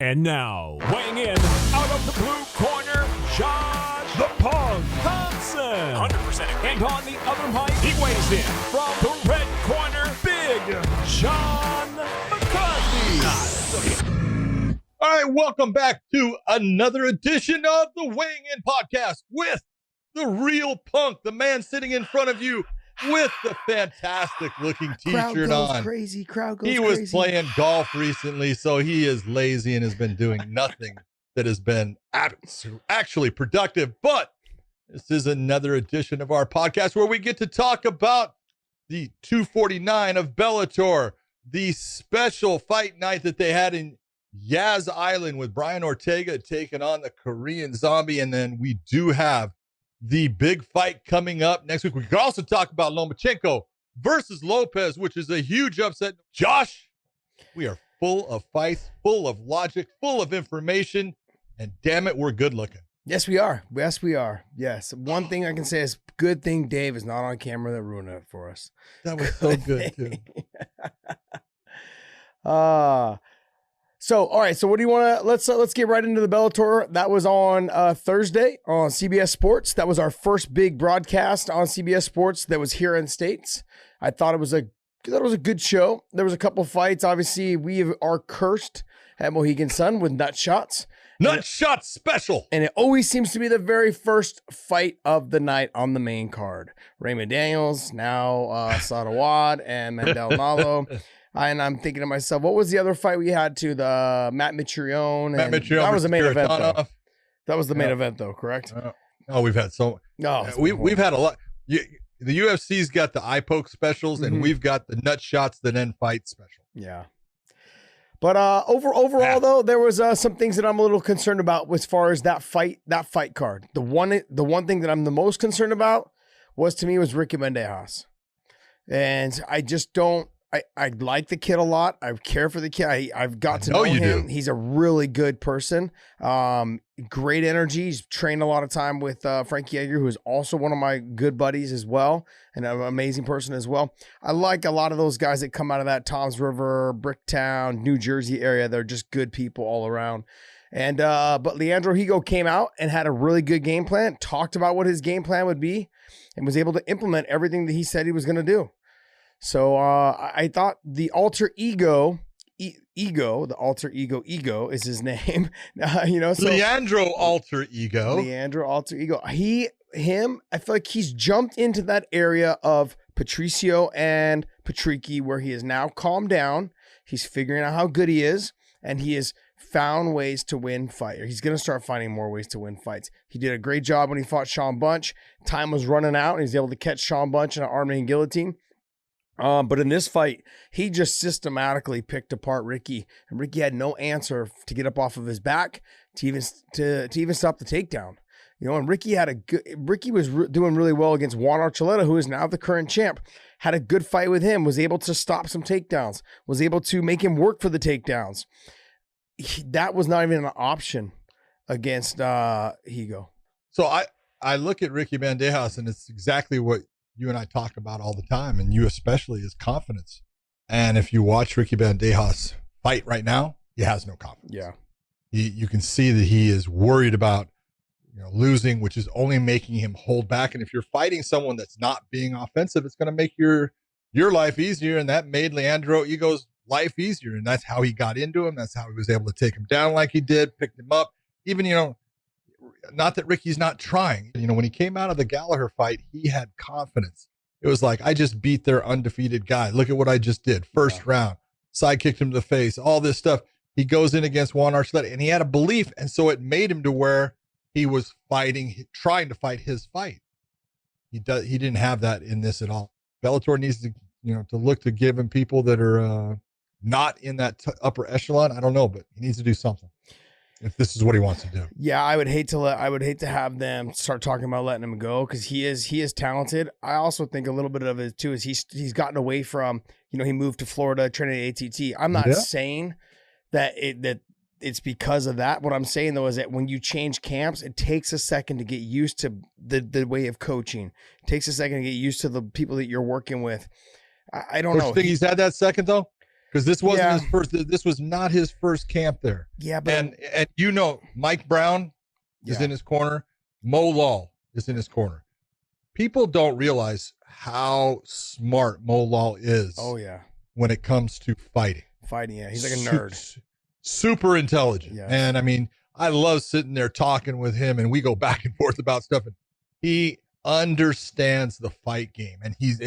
And now, weighing in out of the blue corner, Josh the Punk Thompson. 100%. And on the other mic, he weighs in from the red corner, Big Sean McCarthy. All right, welcome back to another edition of the Weighing In Podcast with the real Punk, the man sitting in front of you with the fantastic looking t-shirt on. Crowd goes crazy. He was playing golf recently, so he is lazy and has been doing nothing that has been actually productive. But this is another edition of our podcast where we get to talk about the 249 of Bellator, the special fight night that they had in Ortega'S Island with Brian Ortega taking on the Korean Zombie. And then we do have the big fight coming up next week. We could also talk about Lomachenko versus Lopez, which is a huge upset. Josh, we are full of fights, full of logic, full of information, and damn it, we're good looking. Yes, we are. Yes, we are. Yes. One thing I can say is good thing Dave is not on camera that ruined it for us. That was so good, too. So, all right. So what do you want to, let's get right into the Bellator. That was on Thursday on CBS Sports. That was our first big broadcast on CBS Sports that was here in the States. I thought it was a good show. There was a couple fights. Obviously, we are cursed at Mohegan Sun with nut shots. Nut shots special. And it always seems to be the very first fight of the night on the main card. Raymond Daniels, now Sadawad and Maldonado. And I'm thinking to myself, what was the other fight we had to the Matt Mitrione? That was the main event, though. That was the main event, though, correct? We've had so. No, we've had a lot. The UFC's got the eye poke specials, and we've got the nut shots that end fight special. Yeah. But overall, though, there was some things that I'm a little concerned about as far as that fight card. The one thing that I'm the most concerned about was Ricky Bandejas, and I just don't. I like the kid a lot. I care for the kid. I've got to know him. He's a really good person. Great energy. He's trained a lot of time with Frankie Edgar, who is also one of my good buddies as well, and an amazing person as well. I like a lot of those guys that come out of that Toms River, Bricktown, New Jersey area. They're just good people all around. And but Leandro Higo came out and had a really good game plan, talked about what his game plan would be, and was able to implement everything that he said he was going to do. So I thought the alter ego is his name. So Leandro alter ego. I feel like he's jumped into that area of Patricio and Patricky where he is now calmed down. He's figuring out how good he is, and he has found ways to win fight. He's going to start finding more ways to win fights. He did a great job when he fought Sean Bunch. Time was running out, and he's able to catch Sean Bunch in an arm and guillotine. But in this fight, he just systematically picked apart Ricky, and Ricky had no answer to get up off of his back to even stop the takedown. And Ricky was doing really well against Juan Archuleta, who is now the current champ. Had a good fight with him, was able to stop some takedowns, was able to make him work for the takedowns. That was not even an option against Higo. So I look at Ricky Bandejas, and it's exactly what you and I talk about all the time, and you especially, is confidence. And if you watch Ricky Bandejas fight right now, he has no confidence. Yeah. You can see that he is worried about losing, which is only making him hold back. And if you're fighting someone that's not being offensive, it's going to make your life easier. And that made Leandro Higo's life easier. And that's how he got into him. That's how he was able to take him down like he did, picked him up. Even, not that Ricky's not trying. When he came out of the Gallagher fight, he had confidence. It was like, I just beat their undefeated guy. Look at what I just did. First round, side kicked him to the face, all this stuff. He goes in against Juan Archuleta, and he had a belief. And so it made him to where he was trying to fight his fight. He didn't have that in this at all. Bellator needs to, to look to give him people that are not in that upper echelon. I don't know, but he needs to do something if this is what he wants to do. Yeah, I would hate to have them start talking about letting him go, because he is talented. I also think a little bit of it too is he's gotten away from, he moved to Florida, training at ATT. I'm not saying that it's because of that. What I'm saying though is that when you change camps, it takes a second to get used to the way of coaching. It takes a second to get used to the people that you're working with. I don't know. Think he's had that second though? because this wasn't his first. This was not his first camp there. Yeah, but and you know, Mike Brown is in his corner. Mo Lawal is in his corner. People don't realize how smart Mo Lawal is. Oh yeah, when it comes to fighting. Yeah, he's like a nerd. Super intelligent. Yeah. And I mean, I love sitting there talking with him, and we go back and forth about stuff. And he understands the fight game, and he's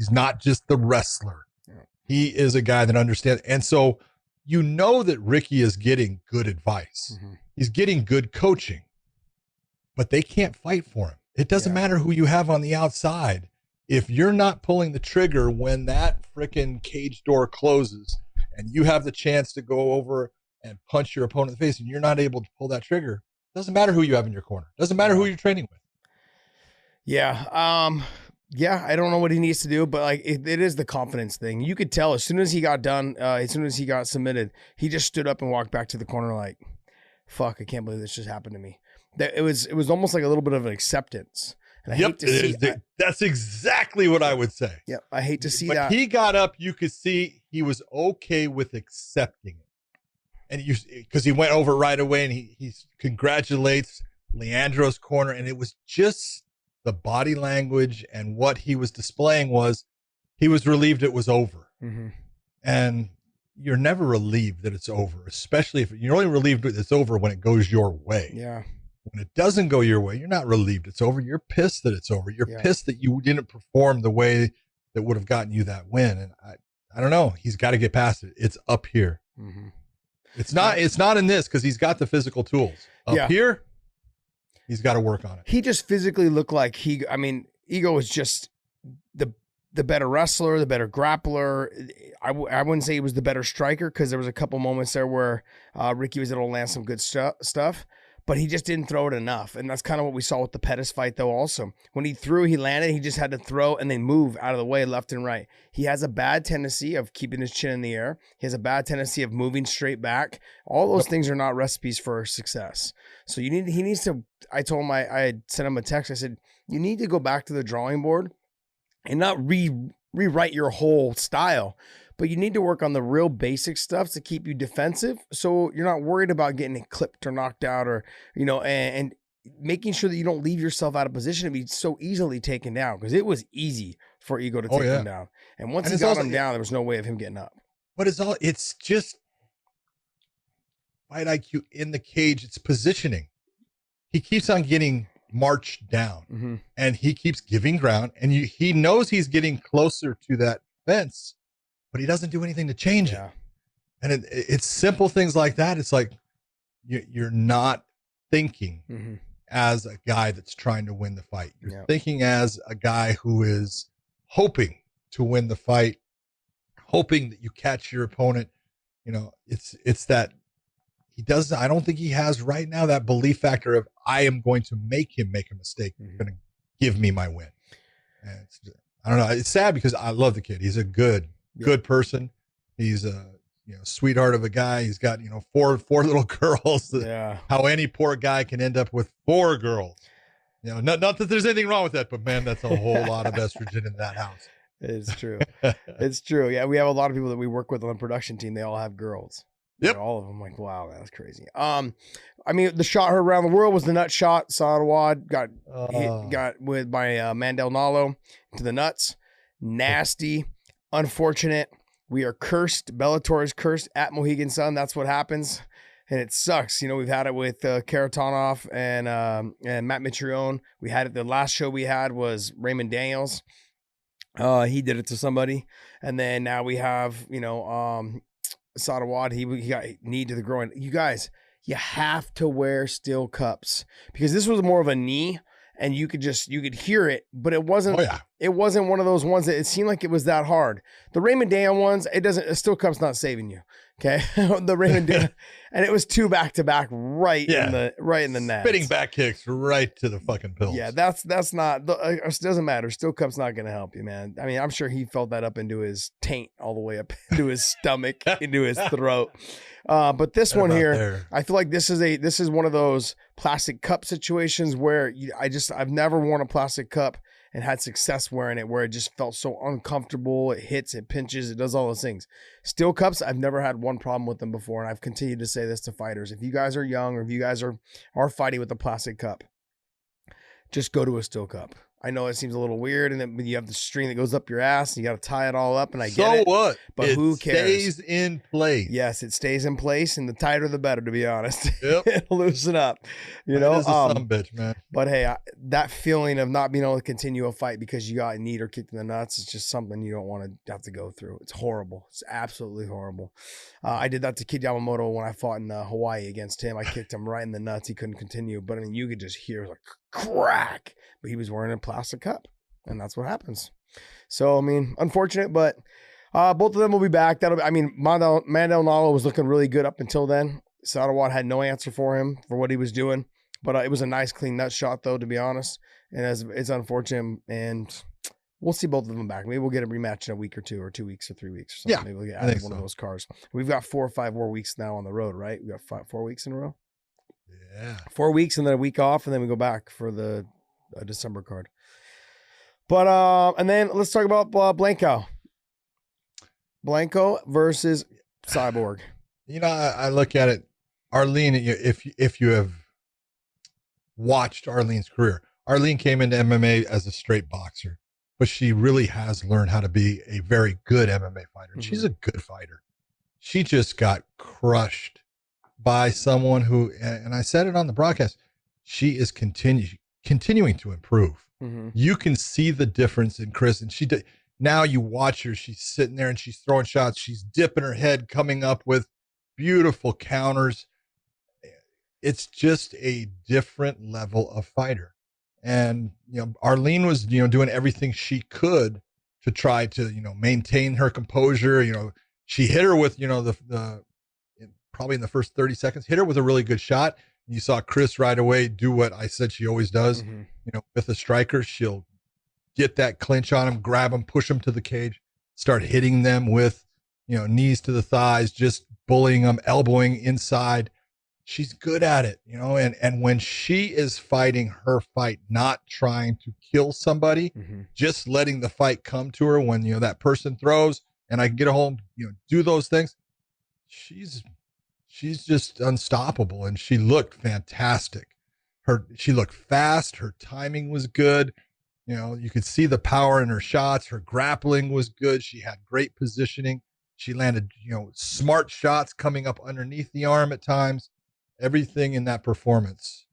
not just the wrestler. Yeah. He is a guy that understands. And so you know that Ricky is getting good advice. Mm-hmm. He's getting good coaching, but they can't fight for him. It doesn't matter who you have on the outside. If you're not pulling the trigger when that freaking cage door closes and you have the chance to go over and punch your opponent in the face and you're not able to pull that trigger, it doesn't matter who you have in your corner. It doesn't matter who you're training with. Yeah. I don't know what he needs to do, but like it is the confidence thing. You could tell as soon as he got done, as soon as he got submitted, he just stood up and walked back to the corner like, fuck, I can't believe this just happened to me. It was almost like a little bit of an acceptance. And I hate to see that's exactly what I would say. Yeah, I hate to see but that. He got up, you could see he was okay with accepting it. And because he went over right away and he congratulates Leandro's corner, and it was just the body language and what he was displaying was he was relieved it was over. Mm-hmm. And you're never relieved that it's over, especially if you're only relieved that it's over when it goes your way. Yeah. When it doesn't go your way, you're not relieved it's over. You're pissed that it's over. You're pissed that you didn't perform the way that would have gotten you that win. And I don't know. He's got to get past it. It's up here. Mm-hmm. It's not in this because he's got the physical tools. Up here, he's got to work on it. He just physically looked like Ego was just the better wrestler, the better grappler. I wouldn't say he was the better striker because there was a couple moments there where Ricky was able to land some good stuff. But he just didn't throw it enough. And that's kind of what we saw with the Pettis fight, though, also. When he threw, he landed. He just had to throw and then move out of the way left and right. He has a bad tendency of keeping his chin in the air. He has a bad tendency of moving straight back. All those things are not recipes for success. So he needs to, I told him, I had sent him a text. I said, you need to go back to the drawing board and not rewrite your whole style. But you need to work on the real basic stuff to keep you defensive, so you're not worried about getting clipped or knocked out, or and making sure that you don't leave yourself out of position to be so easily taken down, because it was easy for Ego to take him down. And once he got him down, there was no way of him getting up. But it's just fight IQ in the cage. It's positioning. He keeps on getting marched down, and he keeps giving ground, and he knows he's getting closer to that fence, but he doesn't do anything to change it. And it's simple things like that. It's like you're not thinking as a guy that's trying to win the fight. You're thinking as a guy who is hoping to win the fight, hoping that you catch your opponent. It's that he doesn't. I don't think he has right now that belief factor of I am going to make him make a mistake. He's going to give me my win. And I don't know. It's sad because I love the kid. He's a good person. He's a sweetheart of a guy. He's got four little girls. How any poor guy can end up with 4 girls. Not that there's anything wrong with that, but man, that's a whole lot of estrogen in that house. It's true. It's true. Yeah, we have a lot of people that we work with on the production team. They all have girls. Yep. All of them. Like, wow, that's crazy. The shot heard around the world was the nut shot. Sadawad got with by Mandel Nalo to the nuts. Nasty. Unfortunate. We are cursed. Bellator is cursed at Mohegan Sun. That's what happens. And it sucks. We've had it with Karatanov and Matt Mitrione. We had it. The last show we had was Raymond Daniels. He did it to somebody. And then now we have, Sadawad. He got knee to the groin. You guys, you have to wear steel cups because this was more of a knee. And you could hear it, but it wasn't. It wasn't one of those ones that it seemed like it was that hard. The Raymond Daniel ones, a steel cup's not saving you. Okay, the Raymond Daniel, and it was 2 back-to-back right in the net, spitting back kicks right to the fucking pills. Yeah, that's not. It doesn't matter. Steel cup's not going to help you, man. I mean, I'm sure he felt that up into his taint, all the way up into his stomach, into his throat. But this one here, I feel like this is one of those plastic cup situations where I've never worn a plastic cup and had success wearing it, where it just felt so uncomfortable. It hits, it pinches, it does all those things. Steel cups, I've never had one problem with them before, and I've continued to say this to fighters. If you guys are young, or if you guys are fighting with a plastic cup, just go to a steel cup. I know it seems a little weird, and then you have the string that goes up your ass, and you got to tie it all up, and I get it. So what? But who cares? It stays in place. Yes, it stays in place, and the tighter the better, to be honest. Yep. It'll loosen up, you know? It is a sumbitch, man. But hey, that feeling of not being able to continue a fight because you got kneed or kicked in the nuts is just something you don't want to have to go through. It's horrible. It's absolutely horrible. I did that to Kid Yamamoto when I fought in Hawaii against him. I kicked him right in the nuts. He couldn't continue. But I mean, you could just hear like crack. But he was wearing a plastic cup, and that's what happens. So, I mean, unfortunate, but both of them will be back. Mandel Nalo was looking really good up until then. Sadawat had no answer for him for what he was doing. But it was a nice, clean nut shot, though, to be honest. And it's unfortunate, and we'll see both of them back. Maybe we'll get a rematch in a week or 2 or 2 weeks or 3 weeks or something. Yeah, maybe we'll get added one of those cars. We've got 4 or 5 more weeks now on the road, right? We got 4 weeks in a row. Yeah, 4 weeks and then a week off, and then we go back for the December card. But and then let's talk about Blanco versus Cyborg. You know, I look at it, Arlene. If you have watched Arlene's career, Arlene came into MMA as a straight boxer, but she really has learned how to be a very good MMA fighter. And she's a good fighter. She just got crushed by someone who, and I said it on the broadcast, she is continuing to improve. You can see the difference in Chris, and now you watch her, she's sitting there and she's throwing shots, she's dipping her head, coming up with beautiful counters. It's just a different level of fighter. And, you know, Arlene was, you know, doing everything she could to try to, you know, maintain her composure. You know, she hit her with, you know, the probably in the first 30 seconds, hit her with a really good shot. You saw Chris right away do what I said she always does. You know, with a striker, she'll get that clinch on him, grab him, push him to the cage, start hitting them with, you know, knees to the thighs, just bullying them, elbowing inside. She's good at it, you know, and when she is fighting her fight, not trying to kill somebody, just letting the fight come to her when, you know, that person throws and I can get a hold, you know, do those things. She's just unstoppable, and she looked fantastic. She looked fast. Her timing was good. You know, you could see the power in her shots. Her grappling was good. She had great positioning. She landed, you know, smart shots coming up underneath the arm at times. Everything in that performance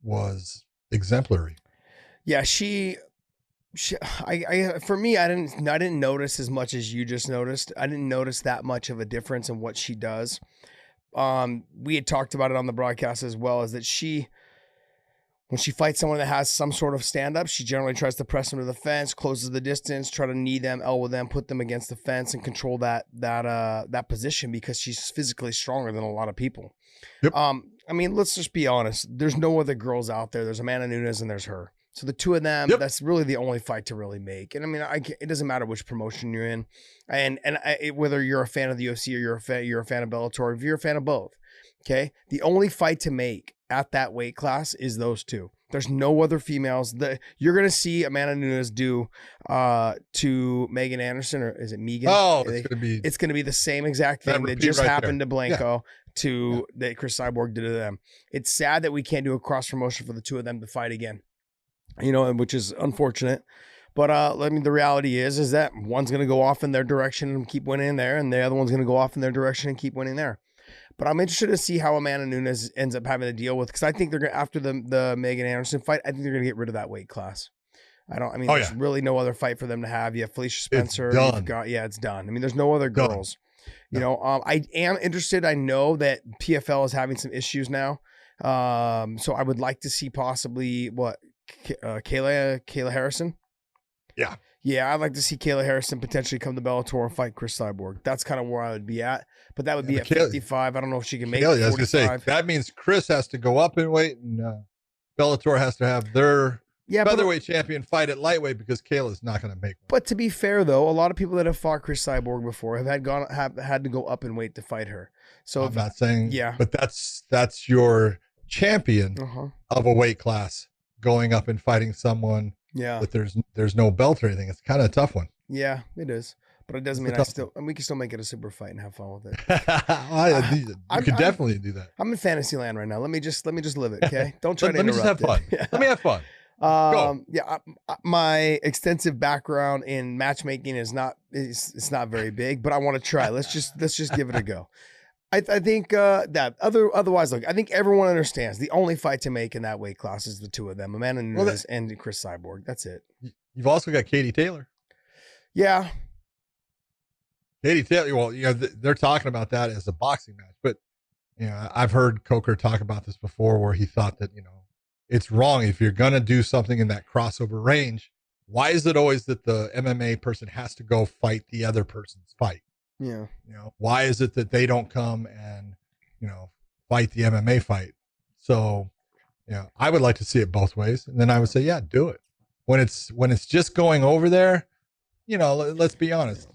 was exemplary. Yeah, for me, I didn't notice as much as you just noticed. I didn't notice that much of a difference in what she does. We had talked about it on the broadcast as well, is that when she fights someone that has some sort of stand-up, she generally tries to press them to the fence, closes the distance, try to knee them, elbow them, put them against the fence, and control that position because she's physically stronger than a lot of people. Yep. I mean, let's just be honest. There's no other girls out there. There's Amanda Nunes and there's her. So the two of them, that's really the only fight to really make. And I mean, it doesn't matter which promotion you're in, and whether you're a fan of the UFC or you're a fan of Bellator, or if you're a fan of both. Okay, the only fight to make at that weight class is those two. There's no other females that you're gonna see Amanda Nunes do to Megan Anderson, or is it Megan? Oh, it's gonna be the same exact thing that just happened to Blanco that Chris Cyborg did to them. It's sad that we can't do a cross promotion for the two of them to fight again. You know, which is unfortunate. But I mean, the reality is that one's going to go off in their direction and keep winning there, and the other one's going to go off in their direction and keep winning there. But I'm interested to see how Amanda Nunes ends up having to deal with, because I think they're going to, after the Megan Anderson fight, I think they're going to get rid of that weight class. There's really no other fight for them to have. You have Felicia Spencer. It's done. It's done. I mean, there's no other girls. You know, I am interested. I know that PFL is having some issues now. So I would like to see possibly Kayla Harrison. Yeah, I'd like to see Kayla Harrison potentially come to Bellator and fight Chris Cyborg. That's kind of where I would be at. But that would be at 55. I don't know if she can make it. I was going to say, that means Chris has to go up in weight, and Bellator has to have their featherweight champion fight at lightweight, because Kayla's not going to make one. But to be fair, though, a lot of people that have fought Chris Cyborg before have had to go up in weight to fight her. So I'm not saying, but that's your champion of a weight class going up and fighting someone Yeah. that there's no belt or anything. It's kind of a tough one. Yeah, it is. But it doesn't mean we can still make it a super fight and have fun with it. You could definitely do that. I'm in fantasy land right now. Let me just live it, okay? Don't try to let me just have fun. Yeah. Let me have fun. Go. Yeah, my extensive background in matchmaking is not very big, but I want to try. Let's just give it a go. I think that otherwise, look, I think everyone understands the only fight to make in that weight class is the two of them, Amanda Nunes and Chris Cyborg. That's it. You've also got Katie Taylor. Yeah. Katie Taylor, well, they're talking about that as a boxing match, but I've heard Coker talk about this before where he thought that, it's wrong if you're going to do something in that crossover range. Why is it always that the MMA person has to go fight the other person's fight? Yeah. Why is it that they don't come and, fight the MMA fight? So, I would like to see it both ways. And then I would say, yeah, do it. When it's just going over there, let's be honest,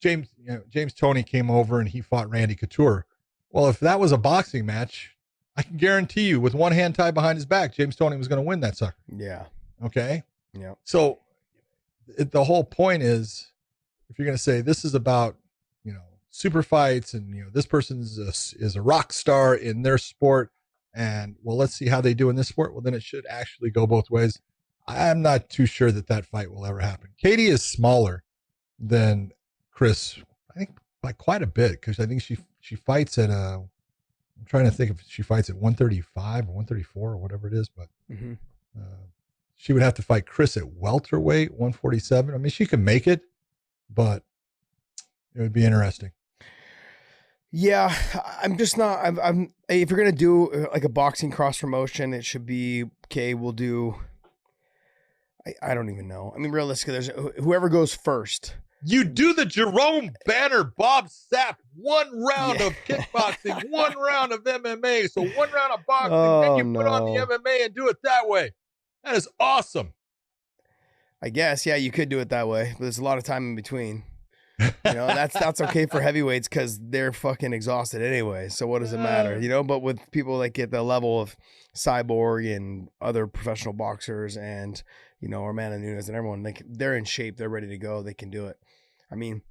James Toney came over and he fought Randy Couture. Well, if that was a boxing match, I can guarantee you with one hand tied behind his back, James Toney was going to win that sucker. Yeah. Okay. Yeah. So the whole point is, if you're going to say this is about, super fights and, this person is a rock star in their sport and let's see how they do in this sport. Well, then it should actually go both ways. I'm not too sure that fight will ever happen. Katie is smaller than Chris, I think by quite a bit, because I think she fights at I'm trying to think if she fights at 135 or 134 or whatever it is, but she would have to fight Chris at welterweight 147. I mean, she can make it, but it would be interesting. Yeah, I'm just not. I'm. If you're gonna do like a boxing cross promotion, it should be okay. We'll do. I don't even know. I mean, realistically, there's whoever goes first. You do the Jerome Banner, Bob Sapp, one round of kickboxing, one round of MMA. So one round of boxing, then you put on the MMA and do it that way. That is awesome. I guess, yeah, you could do it that way, but there's a lot of time in between. That's okay for heavyweights because they're fucking exhausted anyway. So what does it matter? But with people like at the level of Cyborg and other professional boxers and Amanda Nunes and everyone, they're in shape, they're ready to go, they can do it. I mean,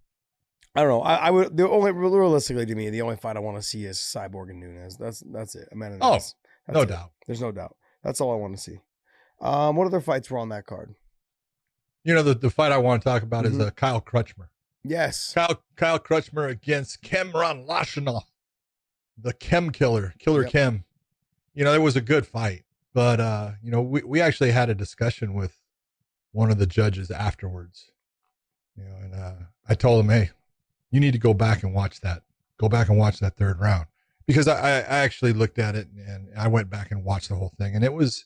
I don't know. I would realistically to me, the only fight I want to see is Cyborg and Nunes. That's it. Amanda Nunes. No doubt. There's no doubt. That's all I want to see. What other fights were on that card? The fight I want to talk about is Kyle Crutchmer. Yes. Kyle Crutchmer against Kemron Lashinov, the Chem Killer Chem. It was a good fight, but we actually had a discussion with one of the judges afterwards, and I told him, hey, you need to go back and watch that. Go back and watch that third round, because I actually looked at it and I went back and watched the whole thing, and it was,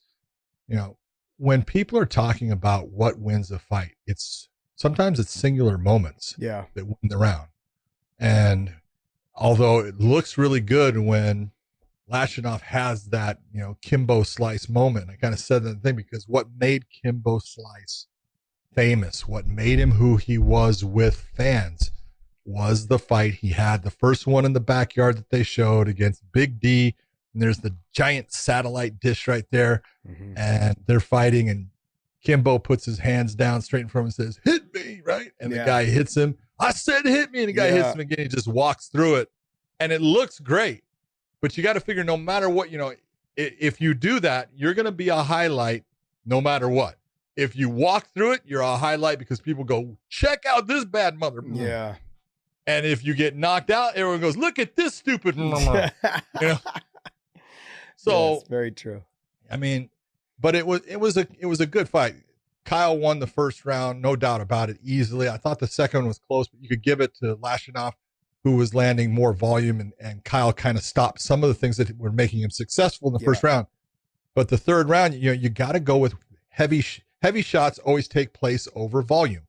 when people are talking about what wins a fight, sometimes it's singular moments that win the round. And although it looks really good when Lashinov has that, Kimbo Slice moment, I kind of said that thing because what made Kimbo Slice famous, what made him who he was with fans, was the fight he had, the first one in the backyard that they showed against Big D. And there's the giant satellite dish right there, and they're fighting, and Kimbo puts his hands down straight in front of him and says, hit me, right? And the guy hits him. I said, hit me. And the guy hits him again. He just walks through it. And it looks great. But you got to figure no matter what, if you do that, you're going to be a highlight no matter what. If you walk through it, you're a highlight because people go, check out this bad mother. Yeah. And if you get knocked out, everyone goes, look at this stupid. So yes, very true. I mean, but it was a good fight. Kyle won the first round, no doubt about it, easily. I thought the second one was close, but you could give it to Lashinov, who was landing more volume, and Kyle kind of stopped some of the things that were making him successful in the first round. But the third round, you got to go with heavy shots always take place over volume.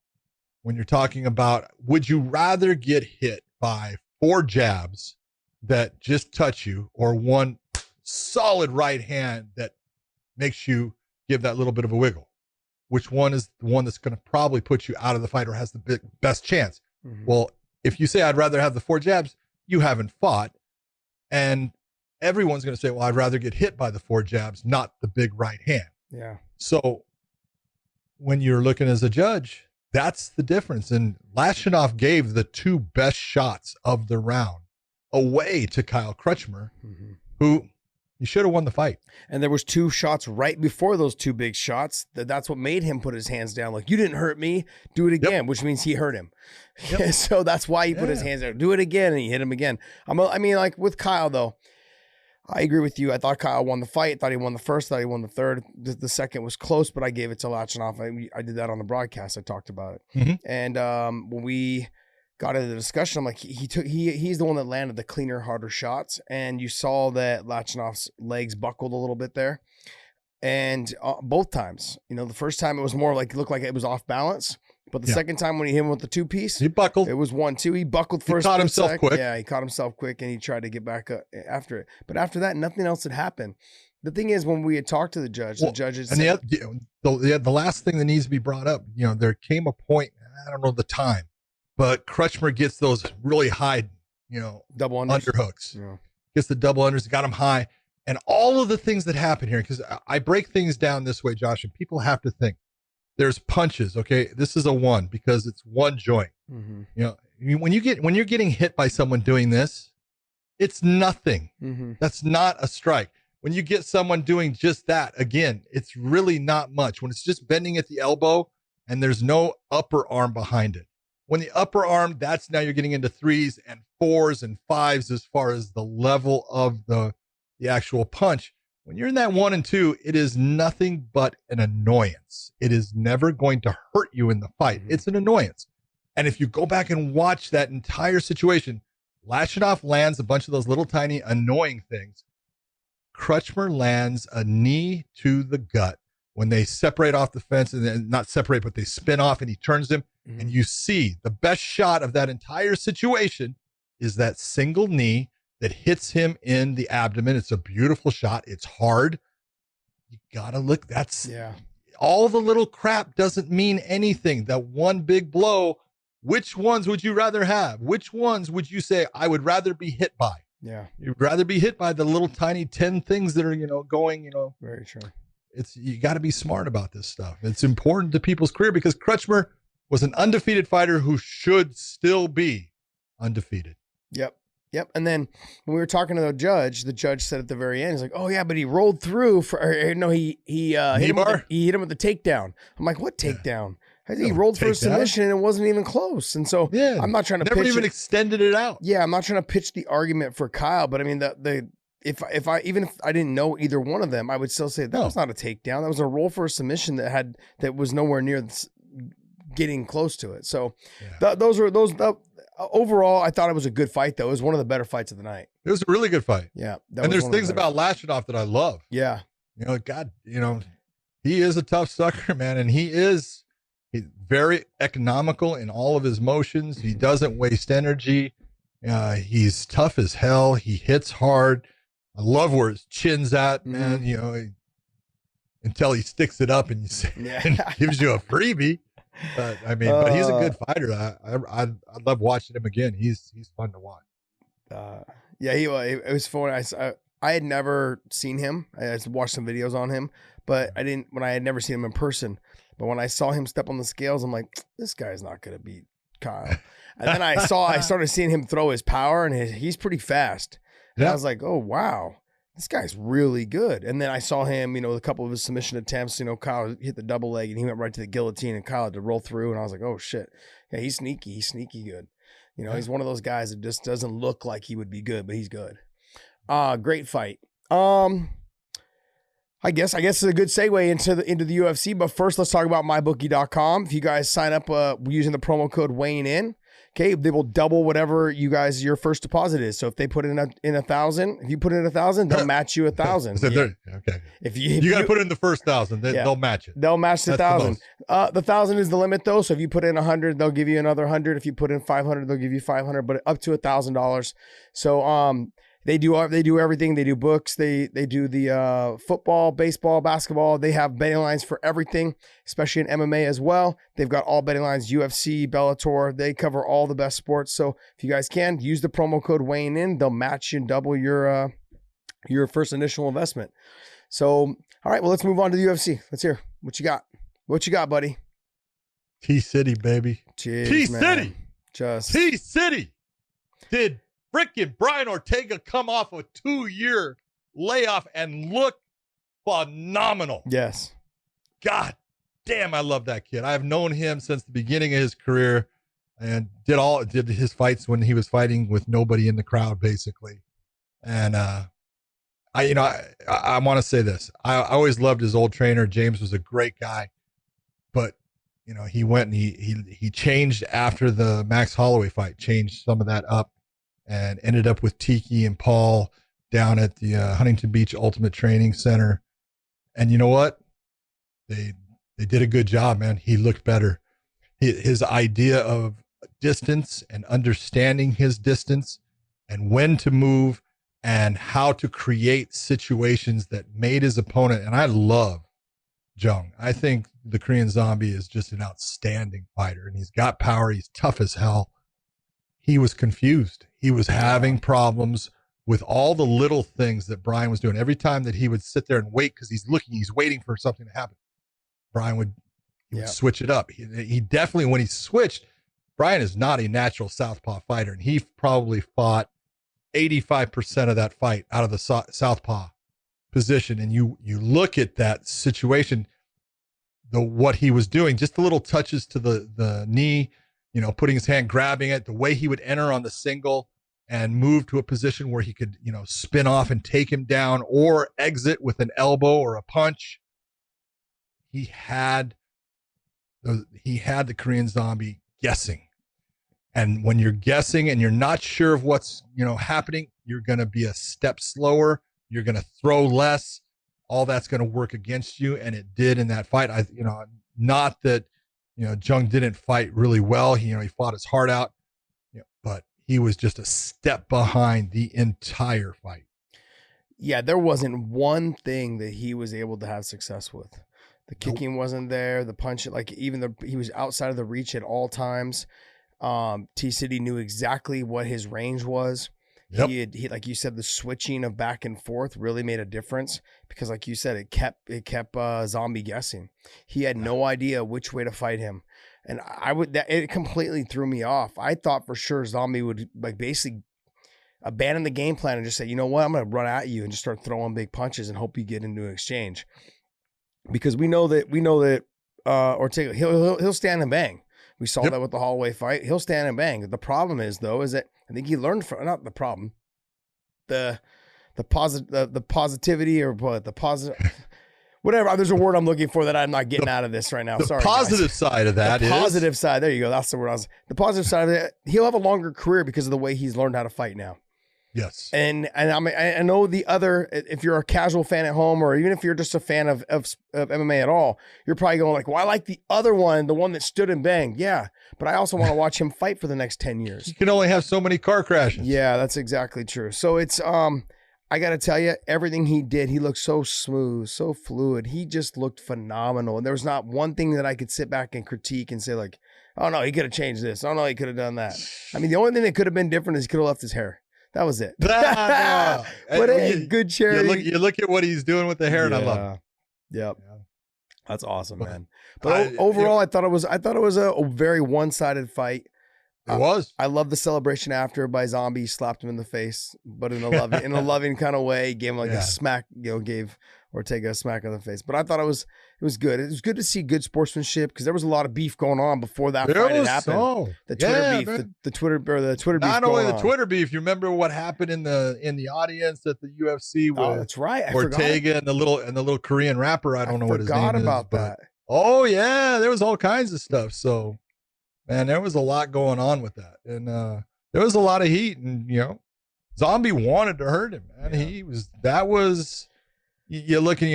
When you're talking about, would you rather get hit by 4 jabs that just touch you or one solid right hand that makes you give that little bit of a wiggle? Which one is the one that's going to probably put you out of the fight or has the best chance? Well, if you say I'd rather have the 4 jabs, you haven't fought. And everyone's going to say, well, I'd rather get hit by the 4 jabs, not the big right hand. Yeah. So when you're looking as a judge, that's the difference. And Lashinov gave the 2 best shots of the round away to Kyle Crutchmer, who he should have won the fight. And there was 2 shots right before those 2 big shots. That's what made him put his hands down. Like, you didn't hurt me, do it again, which means he hurt him. So that's why he put his hands down. Do it again, and he hit him again. I mean, like with Kyle, though, I agree with you. I thought Kyle won the fight. Thought he won the first. Thought he won the third. The second was close, but I gave it to Lashinov. I did that on the broadcast. I talked about it. And when we got into the discussion, I'm like, he's the one that landed the cleaner, harder shots. And you saw that Lachinov's legs buckled a little bit there. And both times, the first time it was more like, it looked like it was off balance. But the second time when he hit him with the 2-piece, he buckled. It was 1-2. He buckled first. He caught himself quick. Yeah, he caught himself quick, and he tried to get back up after it. But after that, nothing else had happened. The thing is, when we had talked to the judge, the judges and said, the last thing that needs to be brought up, there came a point, I don't know the time, but Crutchmer gets those really high, double underhooks. Yeah. Gets the double unders, got him high, and all of the things that happen here, because I break things down this way, Josh, and people have to think. There's punches, okay? This is a 1 because it's 1 joint. When you're getting hit by someone doing this, it's nothing. That's not a strike. When you get someone doing just that, again, it's really not much. When it's just bending at the elbow and there's no upper arm behind it. When the upper arm, that's now you're getting into 3s and 4s and 5s as far as the level of the actual punch. When you're in that 1 and 2, it is nothing but an annoyance. It is never going to hurt you in the fight. It's an annoyance. And if you go back and watch that entire situation, Lashinov lands a bunch of those little tiny annoying things. Crutchmer lands a knee to the gut when they separate off the fence, and then not separate, but they spin off, and he turns him. And you see the best shot of that entire situation is that single knee that hits him in the abdomen. It's a beautiful shot. It's hard. You gotta look. All the little crap doesn't mean anything. That one big blow. Which ones would you rather have? Which ones would you say I would rather be hit by? Yeah, you'd rather be hit by the little tiny 10 things that are going. Very true. You got to be smart about this stuff. It's important to people's career because Crutchmer was an undefeated fighter who should still be undefeated. Yep. And then when we were talking to the judge said at the very end, he's like, "Oh yeah, but he rolled through he hit him with the takedown." I'm like, "What takedown?" He rolled for a submission and it wasn't even close. And so I'm not trying to never even extended it out. Yeah, I'm not trying to pitch the argument for Kyle, but I mean if I didn't know either one of them, I would still say that was not a takedown. That was a roll for a submission that was nowhere near getting close to it. So overall, I thought it was a good fight, though. It was one of the better fights of the night. It was a really good fight. Yeah. And there's things about Lashinov that I love. Yeah. He is a tough sucker, man. And he's very economical in all of his motions. He doesn't waste energy. He's tough as hell. He hits hard. I love where his chin's at, man. Until he sticks it up and gives you a freebie. But he's a good fighter. I love watching him again. He's fun to watch. It was fun. I had never seen him. I had watched some videos on him, but I had never seen him in person. But when I saw him step on the scales, I'm like, this guy's not gonna beat Kyle. And then I started seeing him throw his power, and he's pretty fast. And I was like, oh wow, this guy's really good. And then I saw him, a couple of his submission attempts, Kyle hit the double leg and he went right to the guillotine and Kyle had to roll through. And I was like, oh shit. Yeah, he's sneaky. He's sneaky good. He's one of those guys that just doesn't look like he would be good, but he's good. Great fight. I guess it's a good segue into the UFC, but first let's talk about mybookie.com. If you guys sign up using the promo code weighing in, okay, they will double whatever your first deposit is. So if they put in 1,000, if you put in 1,000, they'll match you 1,000. Okay. If you got to put in the first 1,000, they'll match it. They'll match the 1,000. The 1,000 is the limit though. So if you put in 100, they'll give you another 100. If you put in 500, they'll give you 500, but up to $1,000. So they do everything. They do books. They do the football, baseball, basketball. They have betting lines for everything, especially in MMA as well. They've got all betting lines, UFC, Bellator. They cover all the best sports. So if you guys can use the promo code weighing in, they'll match you and double your first initial investment. So all right, well let's move on to the UFC. Let's hear what you got. What you got, buddy? T-City, baby. Jeez, T-City. Just T-City. Did freaking Brian Ortega come off a 2-year layoff and look phenomenal? Yes. God damn, I love that kid. I've known him since the beginning of his career and did his fights when he was fighting with nobody in the crowd, basically. And I want to say this. I always loved his old trainer. James was a great guy, but he went and he changed after the Max Holloway fight, changed some of that up, and ended up with Tiki and Paul down at the Huntington Beach Ultimate Training Center. And you know what? They did a good job, man. He looked better. His idea of distance and understanding his distance and when to move and how to create situations that made his opponent. And I love Jung. I think the Korean Zombie is just an outstanding fighter, and he's got power. He's tough as hell. He was confused. He was having problems with all the little things that Brian was doing. Every time that he would sit there and wait, because he's waiting for something to happen, Brian would switch it up. He definitely, when he switched, Brian is not a natural southpaw fighter, and he probably fought 85% of that fight out of the southpaw position. And you look at that situation, what he was doing, just the little touches to the knee, putting his hand, grabbing it, the way he would enter on the single and move to a position where he could, spin off and take him down or exit with an elbow or a punch. He had the Korean Zombie guessing. And when you're guessing and you're not sure of what's, happening, you're going to be a step slower. You're going to throw less. All that's going to work against you. And it did in that fight. Not that, Jung didn't fight really well. He fought his heart out, but he was just a step behind the entire fight. Yeah. There wasn't one thing that he was able to have success with. The kicking wasn't there. The punch, he was outside of the reach at all times. T-City knew exactly what his range was. Yep. He like you said, the switching of back and forth really made a difference because, like you said, it kept Zombie guessing. He had no idea which way to fight him, and it completely threw me off. I thought for sure Zombie would basically abandon the game plan and just say, you know what, I'm going to run at you and just start throwing big punches and hope you get into an exchange, because we know that Ortega he'll stand and bang. We saw that with the Holloway fight. He'll stand and bang. The problem is, though, is that I think he learned from, not the problem, the positivity or what, the positive, whatever. There's a word I'm looking for that I'm not getting out of this right now. Sorry. The positive side of that is. The positive side. There you go. That's the word the positive side of it. He'll have a longer career because of the way he's learned how to fight now. Yes. And I know the other, if you're a casual fan at home, or even if you're just a fan of MMA at all, you're probably going like, well, I like the other one, the one that stood and banged. Yeah. But I also want to watch him fight for the next 10 years. You can only have so many car crashes. Yeah, that's exactly true. So it's, I got to tell you, everything he did, he looked so smooth, so fluid. He just looked phenomenal. And there was not one thing that I could sit back and critique and say like, oh no, he could have changed this. Oh no, he could have done that. I mean, the only thing that could have been different is he could have left his hair. That was it. No. But hey, good charity. You look at what he's doing with the hair, and I love it. Yep. Yeah. That's awesome, man. But overall, I thought it was a very one-sided fight. It was. I love the celebration after by Zombie. Slapped him in the face, but in a loving kind of way. Gave him a smack. Gave Ortega a smack on the face. But I thought it was good. It was good to see good sportsmanship because there was a lot of beef going on before that fight had happened. The Twitter beef, the Twitter beef. Not only the Twitter beef. You remember what happened in the audience at the UFC with that's right. Ortega and the little Korean rapper. I don't know what his name is. Forgot about that. Oh yeah, there was all kinds of stuff. So, man, there was a lot going on with that, and there was a lot of heat, and Zombie wanted to hurt him, man. Yeah. You're looking,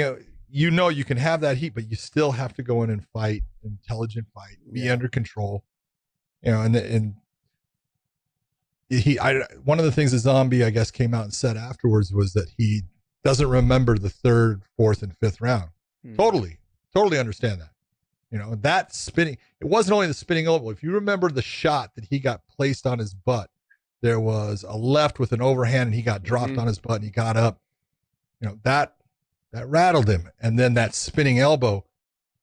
you can have that heat, but you still have to go in and fight, intelligent fight, be under control, and one of the things that Zombie, I guess, came out and said afterwards was that he doesn't remember the 3rd, 4th, and 5th round. Totally understand that. That spinning, it wasn't only the spinning elbow. If you remember the shot that he got placed on his butt, there was a left with an overhand and he got dropped on his butt and he got up, that rattled him. And then that spinning elbow,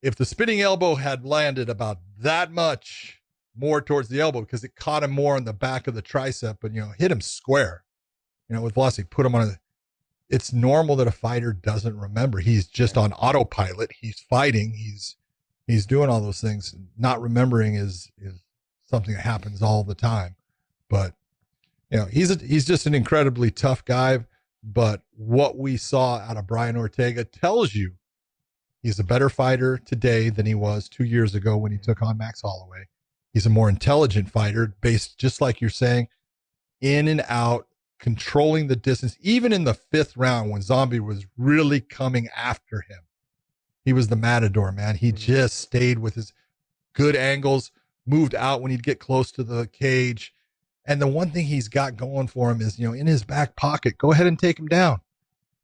if the spinning elbow had landed about that much more towards the elbow, because it caught him more on the back of the tricep, but, hit him square, with velocity, put him on it's normal that a fighter doesn't remember. He's just on autopilot. He's fighting. He's doing all those things. Not remembering is something that happens all the time. But, he's just an incredibly tough guy. But what we saw out of Brian Ortega tells you he's a better fighter today than he was 2 years ago when he took on Max Holloway. He's a more intelligent fighter, based, just like you're saying, in and out, controlling the distance. Even in the 5th round, when Zombie was really coming after him, he was the matador, man. He just stayed with his good angles, moved out when he'd get close to the cage. And the one thing he's got going for him is, in his back pocket, go ahead and take him down.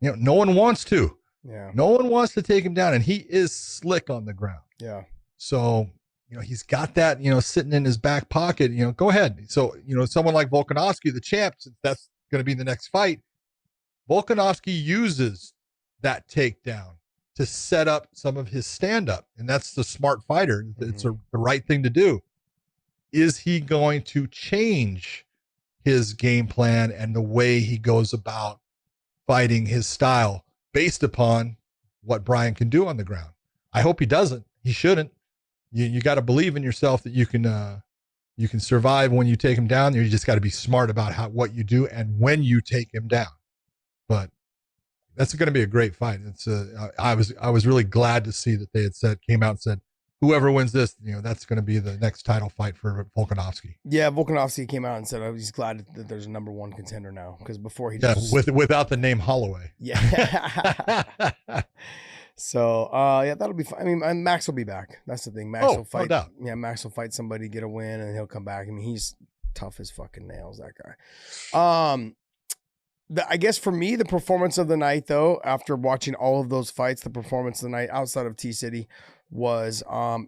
No one wants to. Yeah. No one wants to take him down, and he is slick on the ground. Yeah. So, he's got that, sitting in his back pocket, go ahead. So, someone like Volkanovski, the champ, since that's going to be the next fight, Volkanovski uses that takedown to set up some of his stand-up, and that's the smart fighter. It's the right thing to do. Is he going to change his game plan and the way he goes about fighting, his style, based upon what Brian can do on the ground? I hope he doesn't. He shouldn't. You got to believe in yourself that you can survive when you take him down. You just got to be smart about what you do and when you take him down. But that's going to be a great fight. It's I was really glad to see that they came out and said, whoever wins this, that's going to be the next title fight for Volkanovski. Yeah, Volkanovski came out and said, "I was glad that there's a number 1 contender now," because before he just without the name Holloway. Yeah. So that'll be fun. I mean, Max will be back. That's the thing. Max will fight. No doubt. Yeah, Max will fight somebody, get a win, and he'll come back. I mean, he's tough as fucking nails, that guy. I guess for me, the performance of the night, though, after watching all of those fights, the performance of the night outside of T-City was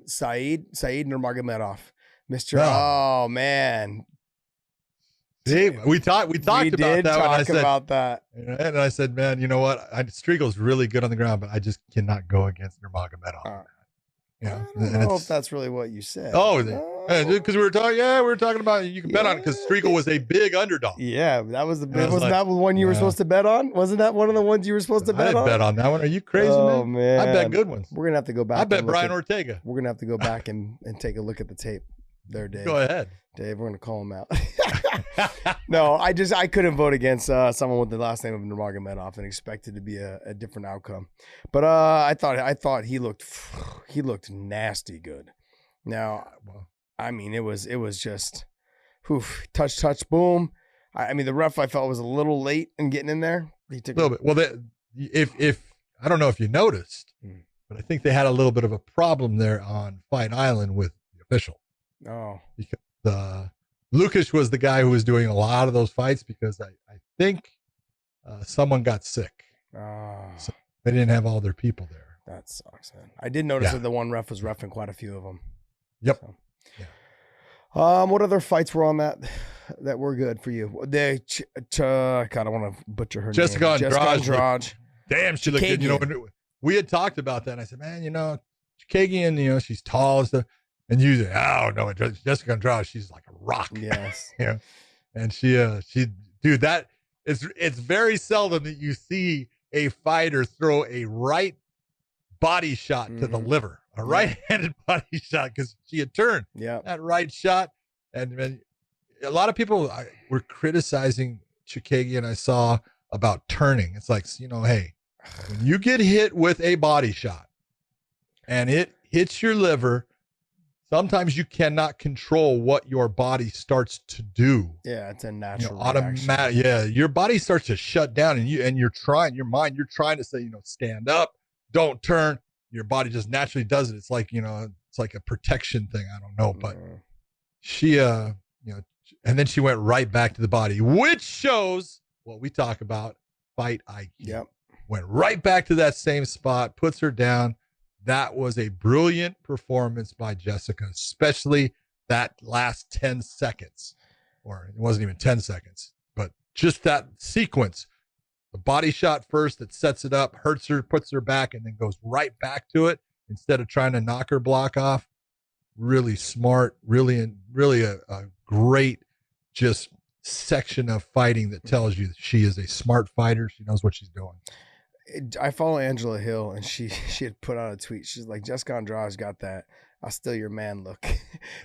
Said Nurmagomedov. Mr. Oh man. See, we talked about that. And I said, man, you know what? Striegel's really good on the ground, but I just cannot go against Nurmagomedov. I don't know if that's really what you said. Because we were talking about you can bet on it because Striegel was a big underdog. Yeah, that was that the one you were supposed to bet on? Wasn't that one of the ones you were supposed to bet on? I bet on that one. Are you crazy, man? Oh man, I bet good ones. We're gonna have to go back. I bet Brian Ortega. We're gonna have to go back and take a look at the tape there, Dave. Go ahead, Dave. We're gonna call him out. No, I couldn't vote against someone with the last name of Nurmagomedov and expected to be a different outcome. But I thought he looked nasty good. Now, I mean, it was just, touch, boom. I mean, the ref I felt was a little late in getting in there. He took a little bit. Well, if I don't know if you noticed, but I think they had a little bit of a problem there on Fight Island with the official. Oh, because Lucas was the guy who was doing a lot of those fights because I think someone got sick. Oh. So they didn't have all their people there. That sucks, man. I did notice that the one ref was reffing quite a few of them. Yep. So. Yeah. What other fights were on that were good for you? God, I want to butcher her name. Jessica Andrade. Damn, she looked good. We had talked about that, and I said, man, Chikagian, she's tall and stuff. And you say, oh no, Jessica Andrade, she's like a rock. Yes. And she, dude, that it's very seldom that you see a fighter throw a right body shot to the liver, a right-handed body shot, because she had turned that right shot. And a lot of people were criticizing Chikagian, I saw, about turning. It's like, hey, when you get hit with a body shot and it hits your liver, sometimes you cannot control what your body starts to do. Yeah, it's a natural automatic. Yeah, your body starts to shut down, and you're trying to say, stand up, don't turn. Your body just naturally does it. It's like, it's like a protection thing. I don't know, but she, and then she went right back to the body, which shows what we talk about, fight IQ. Yep. Went right back to that same spot, puts her down. That was a brilliant performance by Jessica, especially that last 10 seconds, or it wasn't even 10 seconds, but just that sequence, the body shot first that sets it up, hurts her, puts her back, and then goes right back to it. instead of trying to knock her block off. Really smart, really a great just section of fighting that tells you that she is a smart fighter. She knows what she's doing. I follow Angela Hill, and she had put out a tweet. She's like, Jessica Andrade's got that "I'll steal your man" look.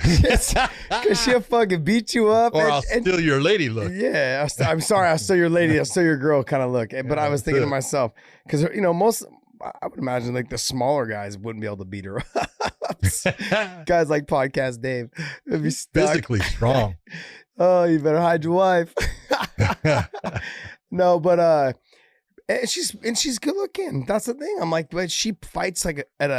Because she'll fucking beat you up. Or I'll steal your lady look. Yeah, I'm sorry, I'll steal your lady, I'll steal your girl kind of look. But I was thinking to myself, because, you know, I would imagine like the smaller guys wouldn't be able to beat her up. Guys like Podcast Dave would be stuck. Physically strong. Oh, you better hide your wife. No, but and she's good looking. That's the thing. I'm like, but she fights like at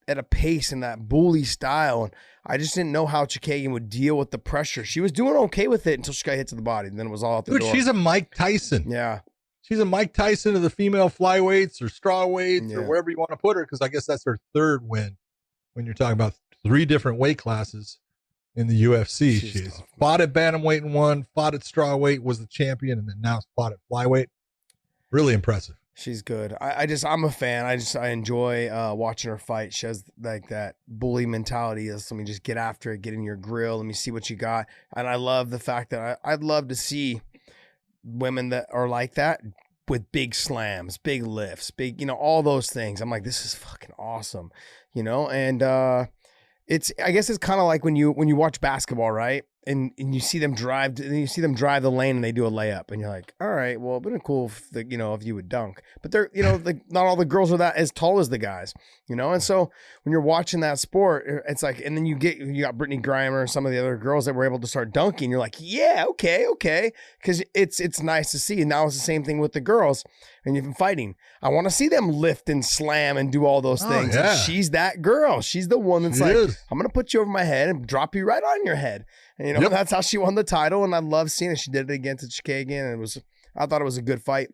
a pace in that bully style, and I just didn't know how Chikagian would deal with the pressure. She was doing okay with it until she got hit to the body, and then it was all out the door. She's a Mike Tyson. Yeah. She's a Mike Tyson of the female flyweights or strawweights or wherever you want to put her, because I guess that's her third win when you're talking about 3 different weight classes in the UFC. She's fought at bantamweight and won, fought at strawweight, was the champion, and then now fought at flyweight. Really impressive. She's good. I'm a fan. I enjoy watching her fight. She has like that bully mentality. Let me just get after it, get in your grill. Let me see what you got. And I love the fact that I'd love to see women that are like that with big slams, big lifts, big, you know, all those things. I'm like, this is fucking awesome, you know? And I guess it's kind of like when you watch basketball, right? And you see them drive the lane and they do a layup, and you're like, all right, well, it'd been cool if you would dunk. But they're, you know, like not all the girls are that as tall as the guys, you know. And so when you're watching that sport, it's like, and then you got Brittany Griner and some of the other girls that were able to start dunking. You're like, yeah, okay, because it's nice to see. And now it's the same thing with the girls. And you've been fighting. I want to see them lift and slam and do all those things. Yeah. And she's that girl. She's the one that's I'm gonna put you over my head and drop you right on your head. And, you know, that's how she won the title, and I love seeing it. She did it against Chikagian, and I thought it was a good fight.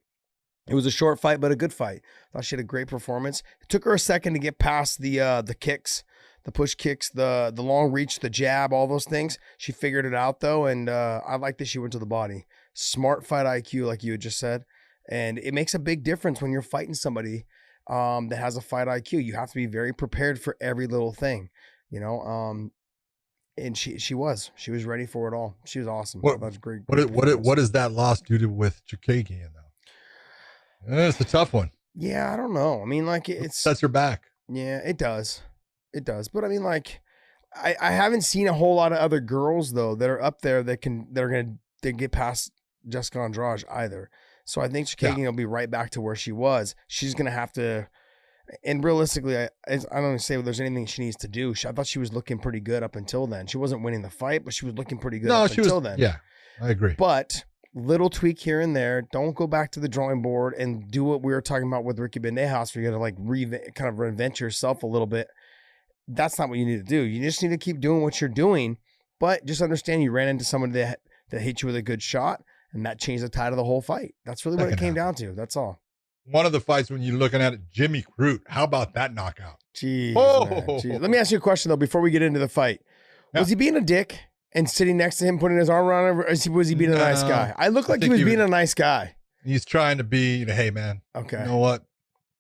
It was a short fight, but a good fight. I thought she had a great performance. It took her a second to get past the kicks, the push kicks, the long reach, the jab, all those things. She figured it out, though, and I like that she went to the body. Smart fight IQ, like you had just said, and it makes a big difference when you're fighting somebody that has a fight IQ. You have to be very prepared for every little thing, you know. And she was ready for it all. She was awesome. That was great. What does that loss do with Chikagian though? It's a tough one. Yeah, I don't know. I mean, like it sets her back. Yeah, it does. But I mean, like I haven't seen a whole lot of other girls though that are up there that are gonna get past Jessica Andrade either. So I think Chikagian will be right back to where she was. She's gonna have to. And realistically, I don't say there's anything she needs to do. I thought she was looking pretty good up until then. She wasn't winning the fight, but she was looking pretty good until then. Yeah, I agree. But little tweak here and there. Don't go back to the drawing board and do what we were talking about with Ricky Bandejas, where you got to like kind of reinvent yourself a little bit. That's not what you need to do. You just need to keep doing what you're doing, but just understand you ran into somebody that hit you with a good shot, and that changed the tide of the whole fight. That's really what it came down to. That's all. One of the fights when you're looking at it, Jimmy Crute. How about that knockout? Jeez, Let me ask you a question, though, before we get into the fight. Yeah. Was he being a dick and sitting next to him, putting his arm around him, or was he being a nice guy? I looked like he was being a nice guy. He's trying to be, you know, hey, man. Okay. You know what?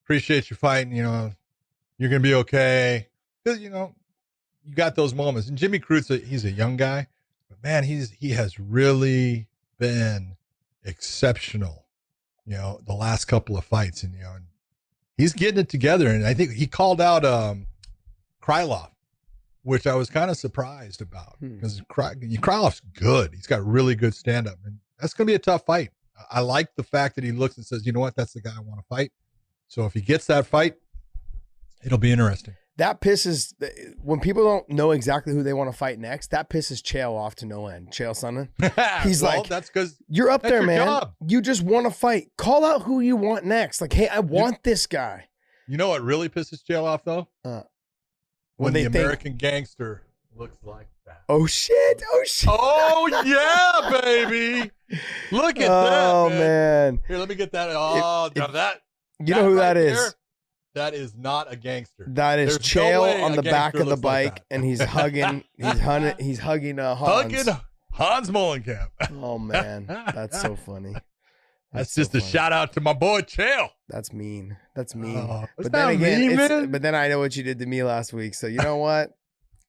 Appreciate you fighting. You know, you're going to be okay. Because, you know, you got those moments. And Jimmy Crute, he's a young guy. But, man, he has really been exceptional. You know, the last couple of fights, and you know, and he's getting it together. And I think he called out Krylov, which I was kind of surprised about because Krylov's good. He's got really good stand up, and that's going to be a tough fight. I like the fact that he looks and says, you know what, that's the guy I want to fight. So if he gets that fight, it'll be interesting. That pisses, when people don't know exactly who they want to fight next, that pisses Chael off to no end. Chael Sonnen. He's like, that's because you're up there, man. Job. You just want to fight. Call out who you want next. Like, hey, I want this guy. You know what really pisses Chael off, though? When the American gangster looks like that. Oh, shit. Oh, yeah, baby. Look at that. Oh, man. Here, let me get that. Oh, that. You know who that is? There, that is not a gangster. That is Chael on the back of the bike, like, and he's hugging. He's hugging Hans. Hugging Hans Molenkamp. Oh man, that's so funny. That's just a shout out to my boy Chael. That's mean. That's mean. But then again, but then I know what you did to me last week. So you know what?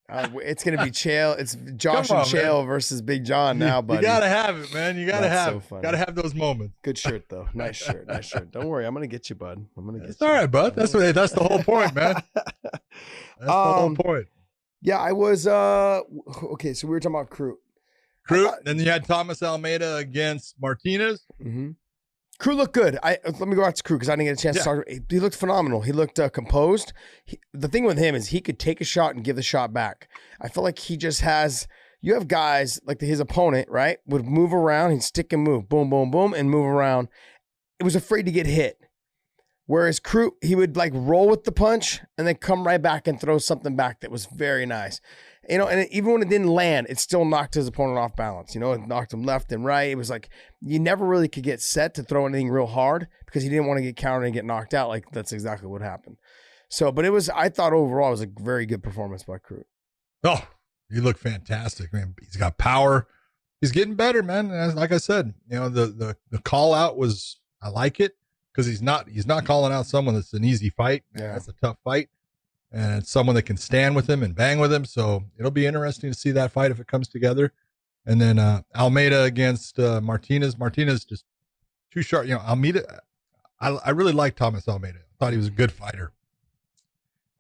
It's gonna be Chael. It's Josh and Chael versus Big John now, buddy. You gotta have it, man. You gotta gotta have those moments. Good shirt though. Nice shirt. Nice shirt. Don't worry, I'm gonna get you, bud. I'm gonna get you. It's all right, bud. That's the whole point, man. That's the whole point. Yeah, I was okay. So we were talking about Crew. Then you had Thomas Almeida against Martinez. Mm-hmm. Crew looked good. Let me go back to Crew because I didn't get a chance to talk. He looked phenomenal. He looked composed. The thing with him is he could take a shot and give the shot back. I feel like he just has. You have guys like his opponent, right? Would move around, he'd stick and move, boom, boom, boom, and move around. It was afraid to get hit. Whereas Crew, he would like roll with the punch and then come right back and throw something back that was very nice. You know, and even when it didn't land, it still knocked his opponent off balance. You know, it knocked him left and right. It was like you never really could get set to throw anything real hard because he didn't want to get countered and get knocked out. Like that's exactly what happened. So, but I thought overall it was a very good performance by Crew. Oh, he looked fantastic, man. He's got power. He's getting better, man. And like I said, you know, the call out was, I like it because he's not calling out someone that's an easy fight. Yeah. That's a tough fight. And it's someone that can stand with him and bang with him. So it'll be interesting to see that fight if it comes together. And then Almeida against Martinez. Martinez just too sharp. You know, Almeida, I really like Thomas Almeida. I thought he was a good fighter.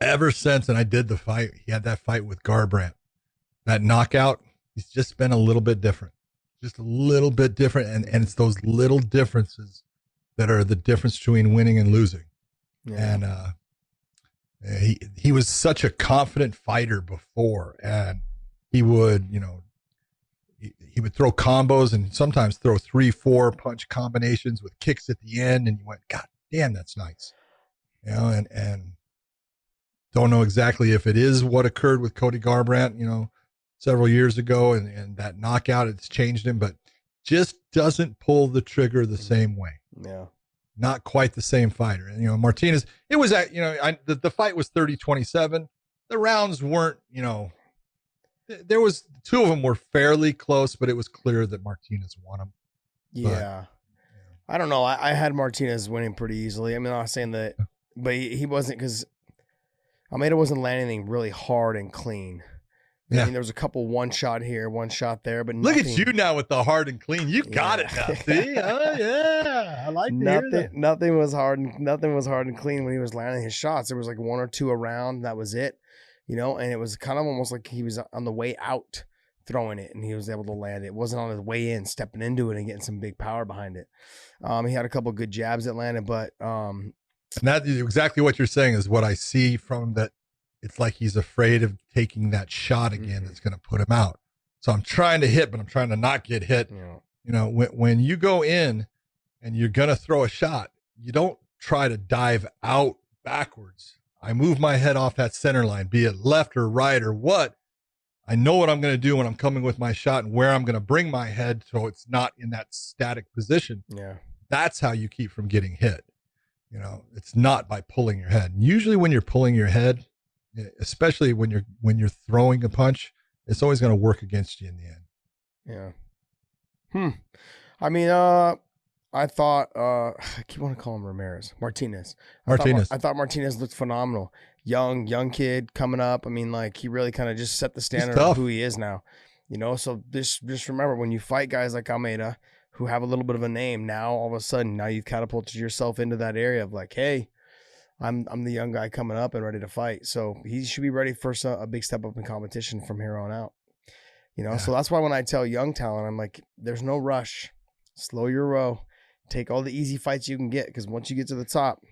Ever since, and I did the fight, he had that fight with Garbrandt. That knockout, he's just been a little bit different. Just a little bit different. And it's those little differences that are the difference between winning and losing. Yeah. And he was such a confident fighter before, and he would, you know, he would throw combos and sometimes throw 3-4 punch combinations with kicks at the end, and you went, God damn, that's nice. You know, and don't know exactly if it is what occurred with Cody Garbrandt, you know, several years ago, and that knockout, it's changed him, but just doesn't pull the trigger the same way. Yeah. Not quite the same fighter. And, you know, Martinez, it was at, you know, the fight was 30-27. The rounds weren't, you know, there was two of them were fairly close, but it was clear that Martinez won them. Yeah. I don't know. I had Martinez winning pretty easily. I mean, I'm not saying that, but he wasn't, because Almeida wasn't landing anything really hard and clean. I mean, there was a couple one shot here, one shot there, but nothing. Look at you now with the hard and clean. You got it now. See? Oh yeah, I like nothing. Nothing was hard. Nothing was hard and clean when he was landing his shots. There was like one or two around. That was it. You know, and it was kind of almost like he was on the way out throwing it, and he was able to land it. It wasn't on his way in, stepping into it and getting some big power behind it. He had a couple of good jabs that landed, but and that is exactly what you're saying is what I see from that. It's like he's afraid of taking that shot again that's going to put him out. So I'm trying to hit, but I'm trying to not get hit. Yeah. You know, when you go in and you're going to throw a shot, you don't try to dive out backwards. I move my head off that center line, be it left or right or what. I know what I'm going to do when I'm coming with my shot and where I'm going to bring my head so it's not in that static position. Yeah. That's how you keep from getting hit. You know, it's not by pulling your head. Usually when you're pulling your head, especially when you're throwing a punch, it's always going to work against you in the end. Yeah. I mean, I thought I keep wanting to call him Martinez. I thought Martinez looked phenomenal. Young kid coming up. I mean, like he really kind of just set the standard of who he is now. You know, so just remember when you fight guys like Almeida who have a little bit of a name, now all of a sudden now you've catapulted yourself into that area of like, hey, I'm the young guy coming up and ready to fight. So he should be ready for a big step up in competition from here on out. You know, so that's why when I tell young talent, I'm like, there's no rush. Slow your row. Take all the easy fights you can get, because once you get to the top,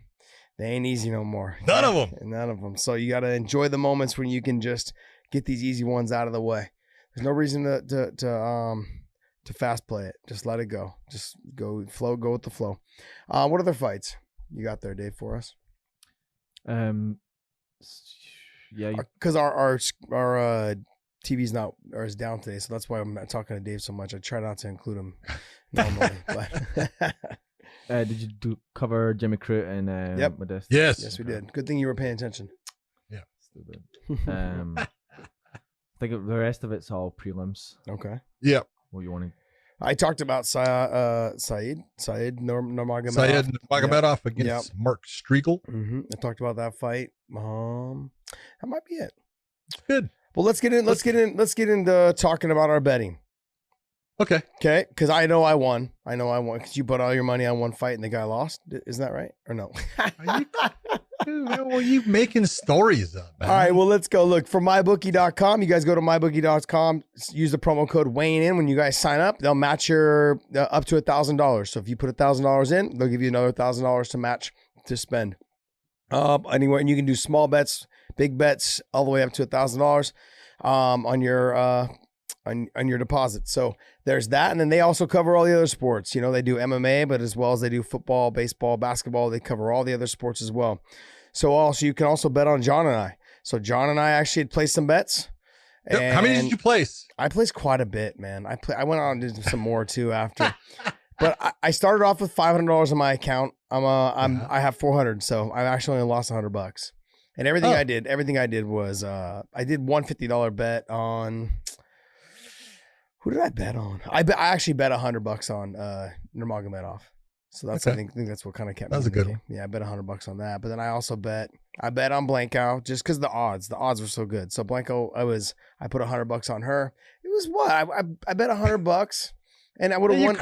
they ain't easy no more. None of them. None of them. So you got to enjoy the moments when you can just get these easy ones out of the way. There's no reason to fast play it. Just let it go. Just go with the flow. What other fights you got there, Dave, for us? Yeah, because our TV's not or is down today, so that's why I'm not talking to Dave so much. I try not to include him normally. But did you cover Jimmy Crute and Yep. Modest? Yes, we did. Good thing you were paying attention. Yeah, stupid. I think the rest of it's all prelims. Okay. Yep. What you want to? I talked about Syed Nurmagomedov. Syed Nurmagomedov against Mark Striegel. I talked about that fight. That might be it. Good. Well, let's get into talking about our betting. Okay. Okay, because I know I won. Because you put all your money on one fight and the guy lost. Isn't that right? Or no? Well, you making stories up, man. All right, well, let's go. Look, for mybookie.com, you guys go to mybookie.com, use the promo code weighing in when you guys sign up. They'll match your up to $1,000. So if you put $1,000 in, they'll give you another $1,000 to match to spend. Anywhere, and you can do small bets, big bets, all the way up to $1,000 on your deposit. So there's that, and then they also cover all the other sports. You know, they do MMA, but as well as they do football, baseball, basketball, they cover all the other sports as well. So also you can also bet on John and I. So John and I actually had placed some bets. And how many did you place? I placed quite a bit, man. I went on and did some more too after. But I started off with $500 in my account. I have 400, so I actually only lost $100. And everything I did was I did $150 bet on. Who did I bet on? I actually bet $100 on Nurmagomedov. So that's okay. I think that's what kind of kept me. That was a good one. Yeah, I bet $100 on that. But then I also bet on Blanco just because the odds were so good. So Blanco, I put $100 on her. It was what I bet $100, and I would have won.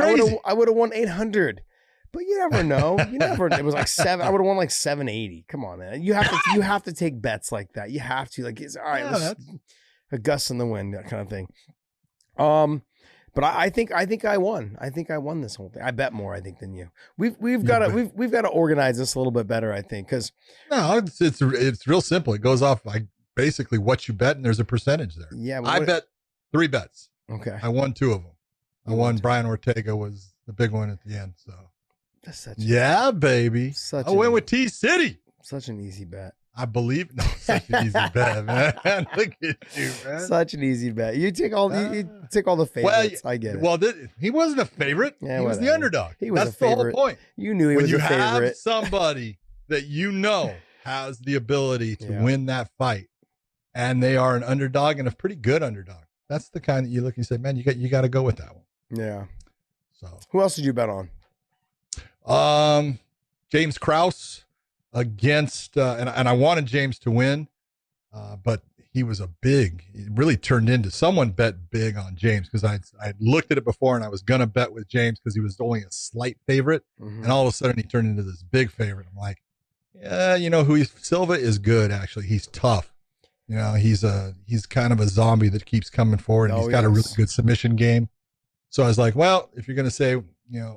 I would have won 800. But you never know. It was like seven. I would have won like 780. Come on, man. You have to take bets like that. You have to it's all right. Yeah, a gust in the wind, that kind of thing. But I think I won. I think I won this whole thing. I bet more, I think, than you. We've got to organize this a little bit better, I think, because no, it's real simple. It goes off like basically what you bet, and there's a percentage there. Yeah, I bet 3 bets. Okay, I won 2 of them. I won Brian Ortega was the big one at the end. So that's baby. I went with T City. Such an easy bet. I believe such an easy bet, man. Look at you, man. Such an easy bet. You take all the favorites. I get it. Well, he wasn't a favorite. Yeah, he was the underdog. That's the whole point. You knew he was a favorite. When you have somebody that you know has the ability to win that fight, and they are an underdog and a pretty good underdog, that's the kind that you look and say, man, you got to go with that one. Yeah. So who else did you bet on? James Krause against and I wanted James to win, but he was it really turned into someone bet big on James because I looked at it before and I was gonna bet with James because he was only a slight favorite, and all of a sudden he turned into this big favorite. I'm like, yeah, Silva is good actually. He's tough. He's kind of a zombie that keeps coming forward, and he's got a really good submission game. So I was like, well, if you're gonna say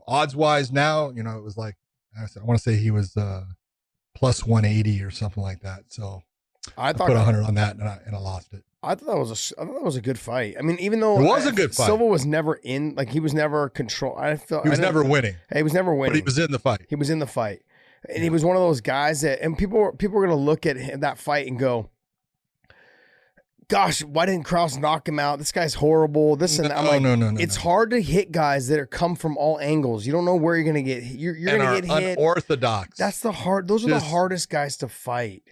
odds wise now, it was like I want to say he was plus 180 or something like that. So I put 100 on that and I lost it. I thought that was a good fight. I mean, even though it was a good fight, Silva was never in. Like he was never control. He was never winning. He was never winning. But he was in the fight. He was in the fight, and he was one of those guys that. And people were going to look at that fight and go, "Gosh, why didn't Krause knock him out? This guy's horrible." This and that. I'm like, no. It's hard to hit guys that come from all angles. You don't know where you're going to get. You're going to get hit. Unorthodox. Those are the hardest guys to fight.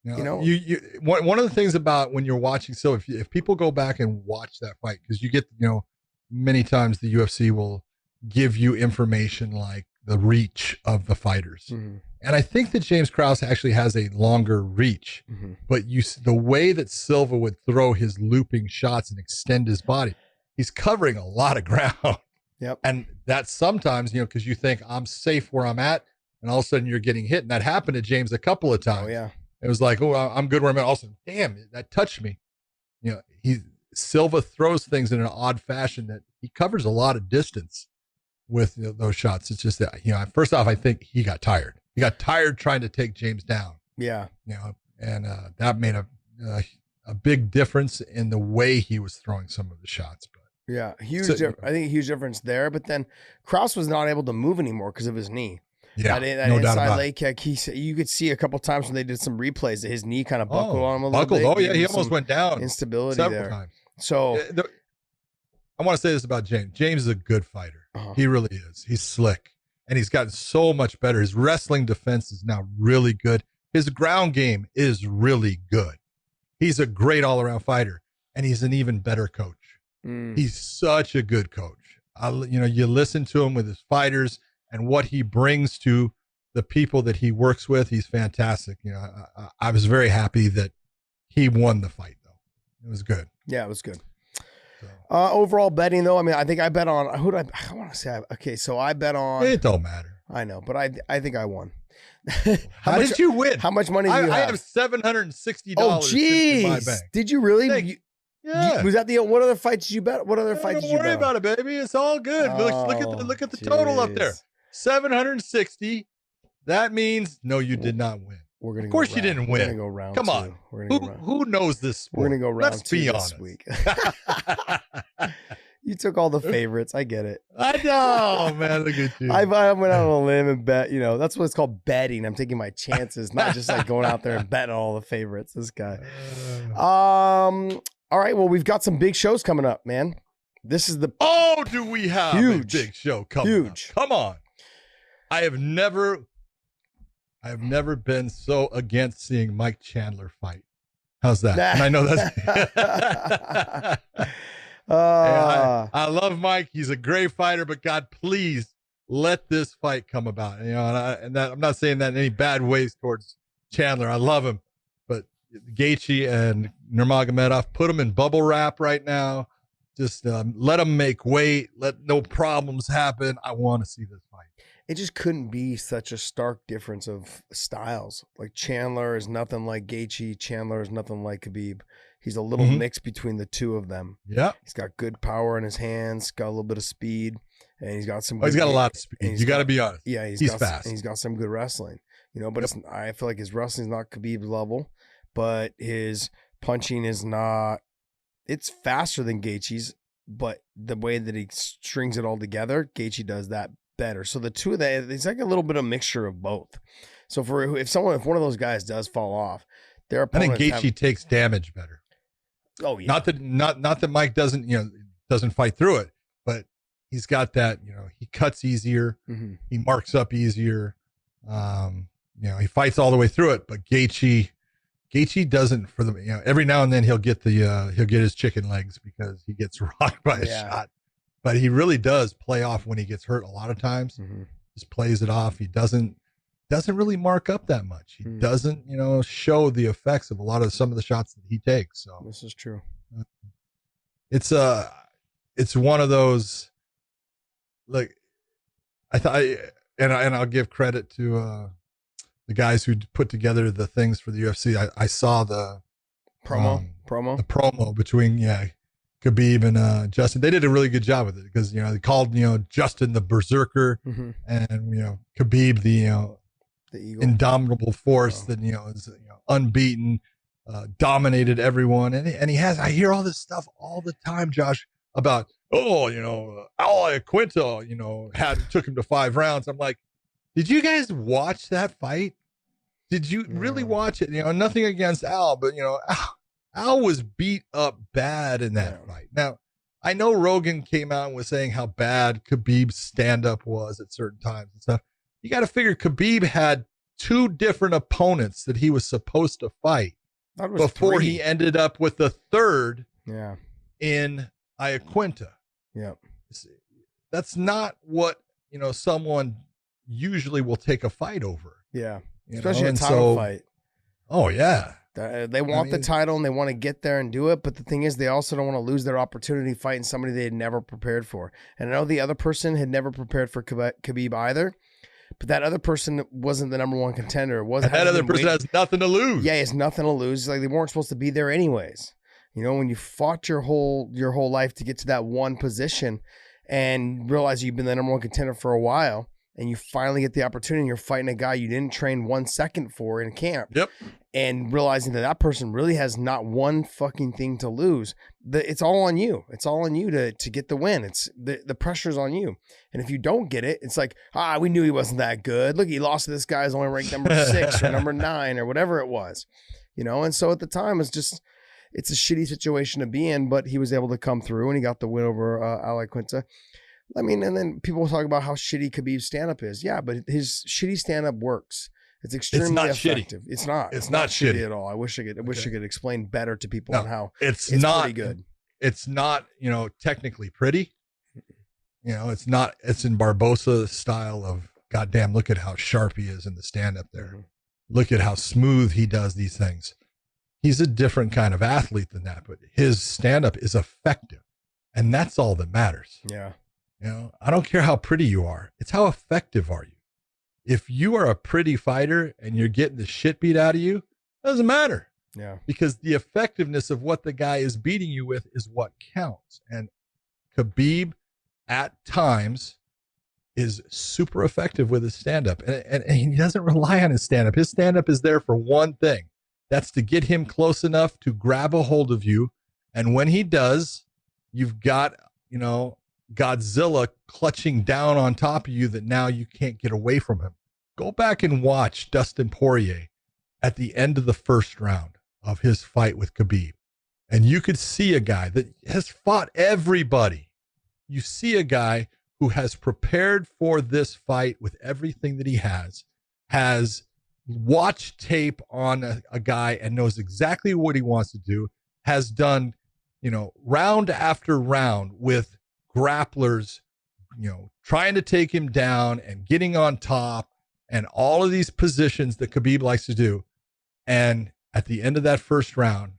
One of the things about when you're watching, so if people go back and watch that fight, because you get, many times the UFC will give you information like the reach of the fighters. Mm-hmm. And I think that James Krause actually has a longer reach, but the way that Silva would throw his looping shots and extend his body, he's covering a lot of ground. Yep. And that sometimes, because you think I'm safe where I'm at, and all of a sudden you're getting hit. And that happened to James a couple of times. Oh, yeah. It was like, oh, I'm good where I'm at. Also, damn, that touched me. Silva throws things in an odd fashion that he covers a lot of distance with those shots. It's just that, first off, I think he got tired. He got tired trying to take James down. Yeah. And that made a big difference in the way he was throwing some of the shots. But yeah, I think a huge difference there. But then Krause was not able to move anymore because of his knee. Yeah, that inside leg kick. You could see a couple times when they did some replays that his knee kind of buckled on him a little bit. Oh yeah, he almost went down. Instability several there. Times. So I want to say this about James. James is a good fighter. He really is. He's slick, and he's gotten so much better. His wrestling defense is now really good. His ground game is really good. He's a great all-around fighter, and he's an even better coach. He's such a good coach. You listen to him with his fighters and what he brings to the people that he works with. He's fantastic. I was very happy that he won the fight, though. It was good. Yeah, it was good. Overall betting, though, I mean, I think I bet on I want to say. Okay, so I bet on. It don't matter. I know, but I think I won. How did you win? How much money do you have? I have $760. Oh, in my geez. bank. Did you really? Yeah. Was that what other fights did you bet? What other fights did you bet? Don't worry about it, baby. It's all good. Look at the total up there. 760. That means no, you did not win. Of course you didn't win. We're gonna go round Come two. on. We're gonna go round. Who knows this sport? We're gonna go round Let's two be this honest. week. You took all the favorites. I get it. I know, man. Look at you. I went out on a limb and bet. That's what it's called, betting. I'm taking my chances, not just like going out there and betting all the favorites. This guy. All right. Well, we've got some big shows coming up, man. This is the do we have a big show coming up? Come on. I have never been so against seeing Mike Chandler fight. How's that? And I know that's. I love Mike. He's a great fighter, but God, please let this fight come about. I'm not saying that in any bad ways towards Chandler. I love him, but Gaethje and Nurmagomedov, put them in bubble wrap right now. Just let them make weight. Let no problems happen. I want to see this fight. It just couldn't be such a stark difference of styles. Like Chandler is nothing like Gaethje. Chandler is nothing like Khabib. He's a little mix between the two of them. Yeah. He's got good power in his hands, got a little bit of speed, and he's got some. He's got a lot of speed. You got to be honest. Yeah, he's fast. And he's got some good wrestling. But I feel like his wrestling's not Khabib's level, but his punching is not. It's faster than Gaethje's, but the way that he strings it all together, Gaethje does that better. So the two of that, it's like a little bit of mixture of both. So if one of those guys does fall off, their opponents. I think Gaethje takes damage better. Oh yeah. Not that Mike doesn't fight through it, but he's got that. He cuts easier. Mm-hmm. He marks up easier. He fights all the way through it. But Gaethje doesn't. Every now and then he'll get his chicken legs because he gets rocked by a shot. But he really does play off when he gets hurt a lot of times. Mm-hmm. Just plays it off. He doesn't really mark up that much. He doesn't, show the effects of some of the shots that he takes. So this is true. It's one of those, like, I thought, and I'll give credit to the guys who put together the things for the UFC. I saw the promo between Khabib and Justin. They did a really good job with it because they called Justin the Berserker, and Khabib the Eagle. Indomitable force that is unbeaten, dominated everyone, and he has. I hear all this stuff all the time, Josh, about Ally Quinto, took him to 5 rounds. I'm like, did you guys watch that fight? Did you really watch it? Nothing against Al, but Al was beat up bad in that fight. Now, I know Rogan came out and was saying how bad Khabib's stand-up was at certain times and stuff. You got to figure Khabib had 2 different opponents that he was supposed to fight before 3. he ended up with the 3rd in Iaquinta. Yeah. That's not what, someone usually will take a fight over. Yeah. Especially a title fight. Oh, yeah. They want the title and they want to get there and do it. But the thing is, they also don't want to lose their opportunity fighting somebody they had never prepared for. And I know the other person had never prepared for Khabib either. But that other person wasn't the number 1 contender. That other person has nothing to lose. Yeah, he has nothing to lose. It's like they weren't supposed to be there anyways. When you fought your whole life to get to that one position and realize you've been the number 1 contender for a while, and you finally get the opportunity and you're fighting a guy you didn't train 1 second for in camp. Yep. And realizing that person really has not one fucking thing to lose. It's all on you. It's all on you to get the win. It's the pressure's on you. And if you don't get it, it's like, we knew he wasn't that good. Look, he lost to this guy who's only ranked number 6 or number 9 or whatever it was. And so at the time it's a shitty situation to be in, but he was able to come through and he got the win over Ally Quinta. I mean, and then people talk about how shitty Khabib's stand-up is. Yeah, but his shitty stand-up works. It's extremely effective. Shitty. It's not. It's not shitty at all. I wish I could explain better to people on how it's not pretty good. It's not, technically pretty, You know, it's in Barbosa style of, goddamn, look at how sharp he is in the stand up there. Mm-hmm. Look at how smooth he does these things. He's a different kind of athlete than that, but his stand up is effective. And that's all that matters. Yeah. You know, I don't care how pretty you are. It's how effective are you? If you are a pretty fighter and you're getting the shit beat out of you, it doesn't matter. Yeah. Because the effectiveness of what the guy is beating you with is what counts. And Khabib at times is super effective with his stand-up. And he doesn't rely on his stand-up. His stand-up is there for one thing. That's to get him close enough to grab a hold of you. And when he does, you've got, you know, Godzilla clutching down on top of you that now you can't get away from him. Go back and watch Dustin Poirier at the end of the first round of his fight with Khabib. And you could see a guy that has fought everybody. You see a guy who has prepared for this fight with everything that he has watched tape on a guy and knows exactly what he wants to do, has done, you know, round after round with grapplers, you know, trying to take him down and getting on top and all of these positions that Khabib likes to do. And at the end of that first round,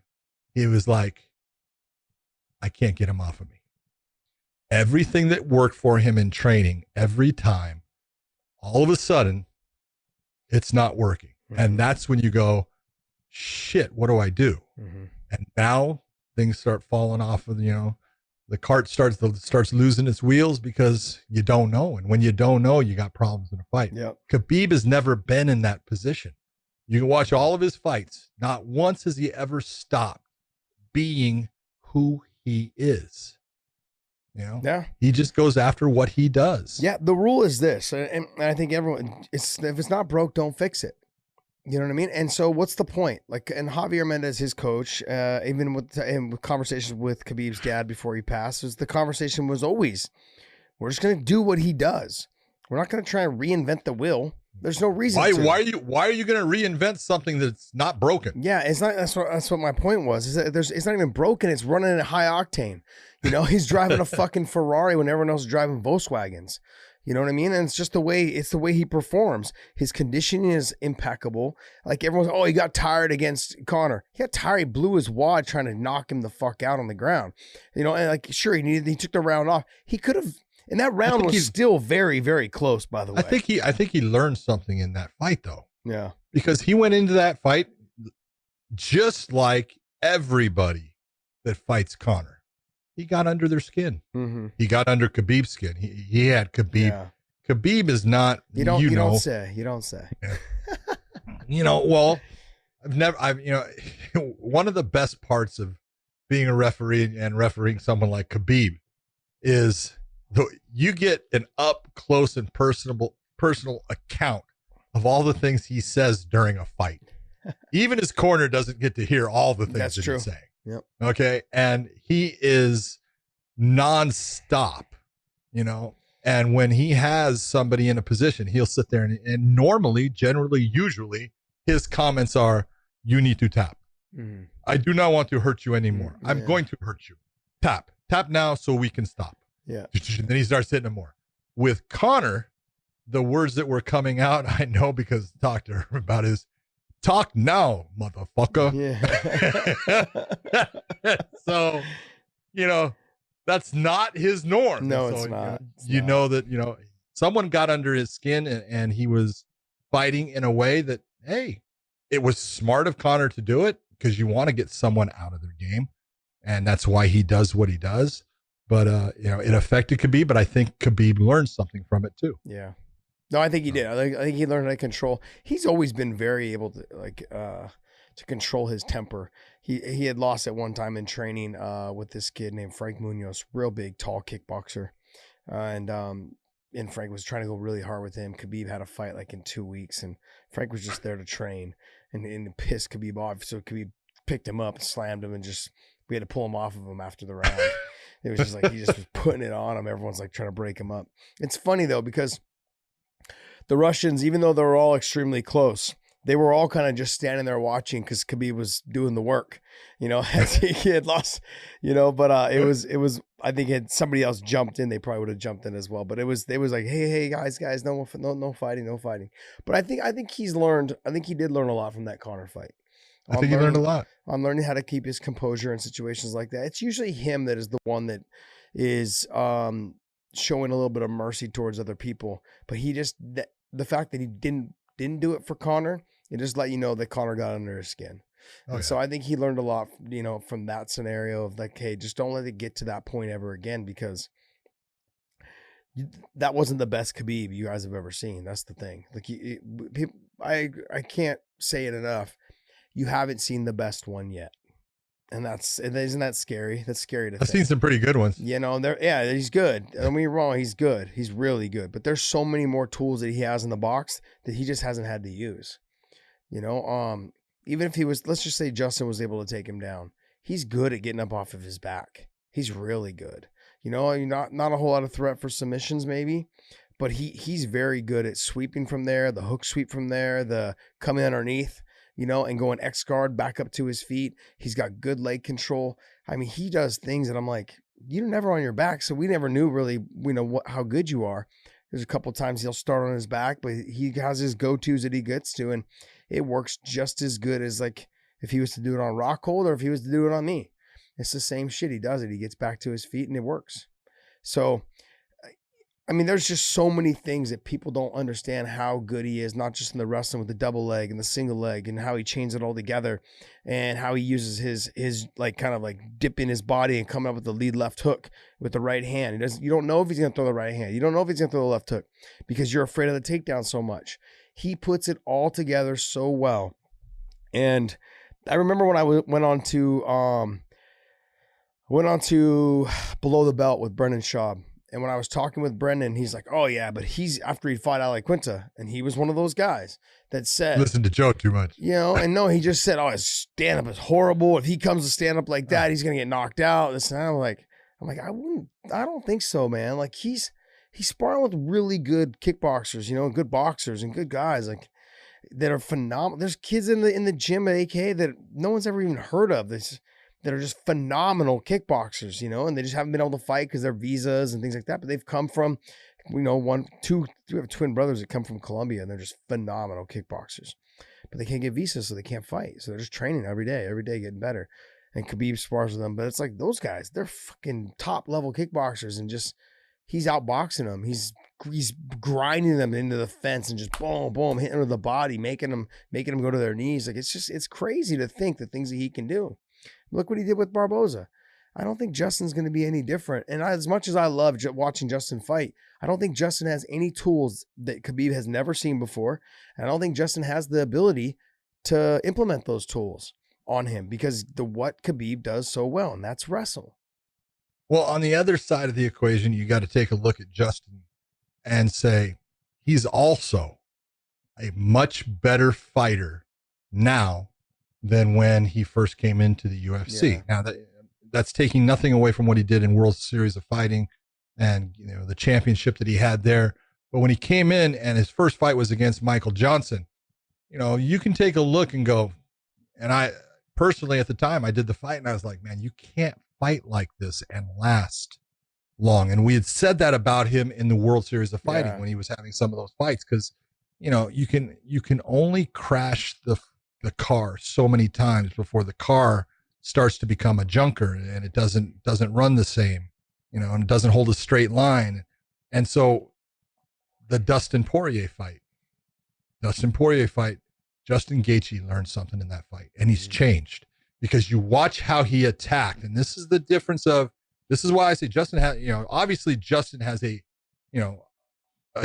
he was like, I can't get him off of me. Everything that worked for him in training every time, all of a sudden, it's not working. Mm-hmm. And that's when you go, shit, what do I do? Mm-hmm. And now things start falling off of, you know, the cart starts losing its wheels because you don't know. And when you don't know, you got problems in a fight. Yep. Khabib has never been in that position. You can watch all of his fights. Not once has he ever stopped being who he is. You know, yeah, he just goes after what he does. Yeah, the rule is this, and I think everyone, if it's not broke, don't fix it. You know what I mean? And so, what's the point? Like, and Javier Mendez, his coach, even with conversations with Khabib's dad before he passed, the conversation was always, we're just going to do what he does. We're not going to try and reinvent the wheel. There's no reason. Why are you going to reinvent something that's not broken? Yeah, it's not. That's what my point was. Is that it's not even broken. It's running at high octane. You know, he's driving a fucking Ferrari when everyone else is driving Volkswagens. You know what I mean? And it's just the way he performs. His conditioning is impeccable. Like everyone's, oh, he got tired against Conor. He got tired. He blew his wad trying to knock him the fuck out on the ground. You know, and like, sure, he took the round off. He could have, and that round was still very, very close, by the way. I think he learned something in that fight, though. Yeah. Because he went into that fight just like everybody that fights Conor. He got under their skin. Mm-hmm. He got under Khabib's skin. He had Khabib. Yeah. Khabib is not. You don't say. Yeah. You know. Well, one of the best parts of being a referee and refereeing someone like Khabib is you get an up close and personal account of all the things he says during a fight. Even his corner doesn't get to hear all the things that he's saying. Yep. Okay. And he is nonstop, you know, and when he has somebody in a position, he'll sit there and normally, generally, usually his comments are, you need to tap. Mm-hmm. I do not want to hurt you anymore. Mm-hmm. I'm going to hurt you. Tap now so we can stop. Yeah. Then he starts hitting him more. With Conor, the words that were coming out, I know because I talked to her about his talk now, motherfucker. Yeah. So, you know, that's not his norm. No, so, it's not. You know that, you know, someone got under his skin and he was fighting in a way that, hey, it was smart of Conor to do it because you want to get someone out of their game. And that's why he does what he does. But, you know, it affected Khabib, but I think Khabib learned something from it too. Yeah. No, I think he did. I think he learned how to control. He's always been very able to control his temper. He had lost at one time in training with this kid named Frank Munoz, real big, tall kickboxer, and Frank was trying to go really hard with him. Khabib had a fight like in 2 weeks, and Frank was just there to train and pissed Khabib off. So Khabib picked him up and slammed him, and we had to pull him off of him after the round. It was just like he just was putting it on him. Everyone's like trying to break him up. It's funny though because the Russians, even though they were all extremely close, they were all kind of just standing there watching because Khabib was doing the work, you know, as he had lost, you know, but it was I think had somebody else jumped in, they probably would have jumped in as well. But it was like, hey guys, no fighting. But I think he's learned. I think he did learn a lot from that Conor fight. I think he learned a lot on learning how to keep his composure in situations like that. It's usually him that is the one that is showing a little bit of mercy towards other people. But he just the fact that he didn't do it for Conor, it just let you know that Conor got under his skin. So I think he learned a lot, from that scenario of like, hey, just don't let it get to that point ever again, because that wasn't the best Khabib you guys have ever seen. That's the thing. Like, I can't say it enough. You haven't seen the best one yet, and isn't that scary? That's scary to think. I've seen some pretty good ones. He's good. Don't get me wrong, he's good. He's really good. But there's so many more tools that he has in the box that he just hasn't had to use. Even if he was, let's just say Justin was able to take him down, he's good at getting up off of his back. He's really good. You're not a whole lot of threat for submissions maybe, but he's very good at sweeping from there, the hook sweep from there, the coming underneath, and going X guard back up to his feet. He's got good leg control. I mean, he does things that I'm like, you're never on your back, so we never knew really, how good you are. There's a couple times he'll start on his back, but he has his go-tos that he gets to, and it works just as good as like if he was to do it on Rockhold or if he was to do it on me. It's the same shit. He does it. He gets back to his feet and it works. So, I mean, there's just so many things that people don't understand how good he is, not just in the wrestling with the double leg and the single leg, and how he chains it all together, and how he uses his like kind of like dipping his body and coming up with the lead left hook with the right hand. You don't know if he's going to throw the right hand. You don't know if he's going to throw the left hook because you're afraid of the takedown so much. He puts it all together so well. And I remember when I went on to Below the Belt with Brendan Schaub. And when I was talking with Brendan, he's like, oh yeah, but he's after he'd fought Ali Quinta. And he was one of those guys that said, listen to Joe too much. And no, he just said, oh, his stand up is horrible. If he comes to stand up like that, he's going to get knocked out. This and I'm like, I don't think so, man. Like he's sparring with really good kickboxers, good boxers and good guys like that are phenomenal. There's kids in the gym at AK that no one's ever even heard of. That are just phenomenal kickboxers, and they just haven't been able to fight because their visas and things like that. But they've come from, we have twin brothers that come from Colombia, and they're just phenomenal kickboxers. But they can't get visas, so they can't fight. So they're just training every day getting better. And Khabib spars with them. But it's like those guys, they're fucking top level kickboxers, and just he's outboxing them. He's grinding them into the fence and just boom, boom, hitting them with the body, making them go to their knees. Like it's crazy to think the things that he can do. Look what he did with Barboza. I don't think Justin's going to be any different. And as much as I love watching Justin fight, I don't think Justin has any tools that Khabib has never seen before. And I don't think Justin has the ability to implement those tools on him because what Khabib does so well, and that's wrestle. Well, on the other side of the equation, you got to take a look at Justin and say he's also a much better fighter now than when he first came into the UFC. Yeah. Now that's taking nothing away from what he did in World Series of Fighting and the championship that he had there. But when he came in and his first fight was against Michael Johnson, you can take a look and go, and I personally at the time I did the fight and I was like, man, you can't fight like this and last long. And we had said that about him in the World Series of Fighting when he was having some of those fights because you can only crash the car so many times before the car starts to become a junker and it doesn't run the same, and it doesn't hold a straight line. And so the Dustin Poirier fight, Justin Gaethje learned something in that fight, and he's changed because you watch how he attacked. And this is the difference this is why I say Justin has, obviously Justin has a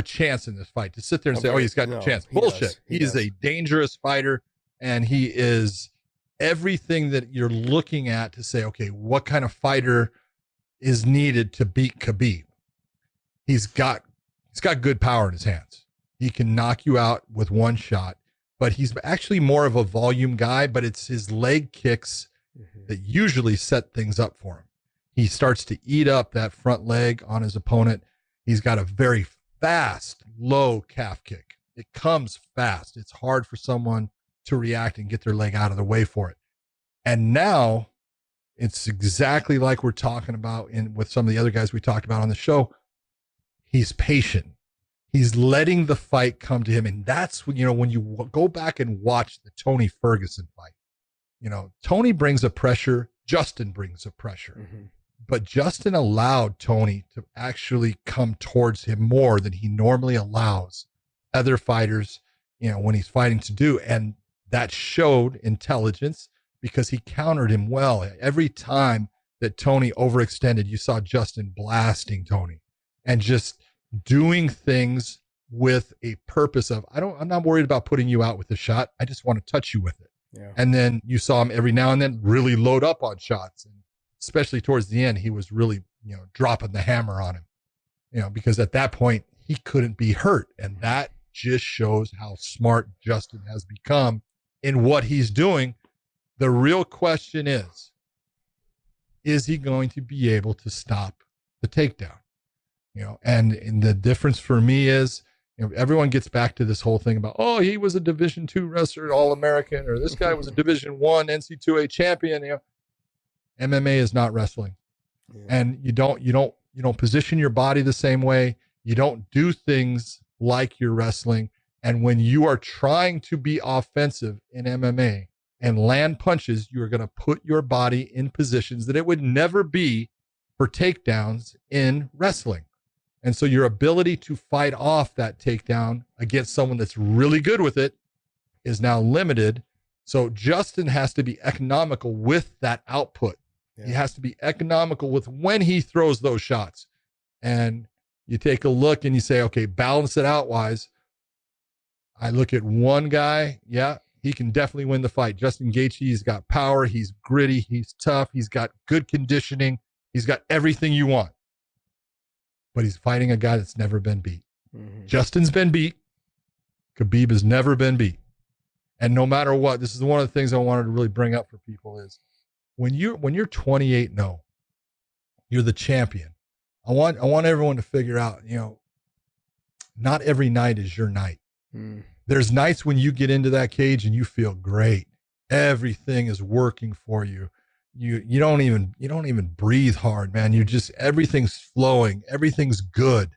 chance in this fight. To sit there and say, oh, he's got a chance. Bullshit. He is a dangerous fighter. And he is everything that you're looking at to say, okay, what kind of fighter is needed to beat Khabib? He's got good power in his hands. He can knock you out with one shot, but he's actually more of a volume guy, but it's his leg kicks that usually set things up for him. He starts to eat up that front leg on his opponent. He's got a very fast, low calf kick. It comes fast. It's hard for someone to react and get their leg out of the way for it. And now It's exactly like we're talking about with some of the other guys we talked about on the show. He's patient. He's letting the fight come to him. And that's when, when you go back and watch the Tony Ferguson fight, Tony brings a pressure. Justin brings a pressure. Mm-hmm. But Justin allowed Tony to actually come towards him more than he normally allows other fighters, when he's fighting to do. And that showed intelligence because he countered him well. Every time that Tony overextended, you saw Justin blasting Tony and just doing things with a purpose of, I'm not worried about putting you out with a shot. I just want to touch you with it. Yeah. And then you saw him every now and then really load up on shots. And especially towards the end, he was really, dropping the hammer on him, because at that point he couldn't be hurt. And that just shows how smart Justin has become in what he's doing. The real question is he going to be able to stop the takedown? And the difference for me is, everyone gets back to this whole thing about, oh, he was a Division II wrestler, All-American, or this guy was a Division I NC2A champion. MMA is not wrestling. Yeah. And you don't position your body the same way. You don't do things like you're wrestling. And when you are trying to be offensive in MMA and land punches, you are going to put your body in positions that it would never be for takedowns in wrestling. And so your ability to fight off that takedown against someone that's really good with it is now limited. So Justin has to be economical with that output. Yeah. He has to be economical with when he throws those shots. And you take a look and you say, okay, balance it out wise. I look at one guy. Yeah, he can definitely win the fight. Justin Gaethje, he's got power. He's gritty. He's tough. He's got good conditioning. He's got everything you want. But he's fighting a guy that's never been beat. Mm-hmm. Justin's been beat. Khabib has never been beat. And no matter what, this is one of the things I wanted to really bring up for people is when you're 28-0, you're the champion. I want everyone to figure out, not every night is your night. Mm. There's nights when you get into that cage and you feel great. Everything is working for you. You don't even breathe hard, man. Everything's flowing. Everything's good.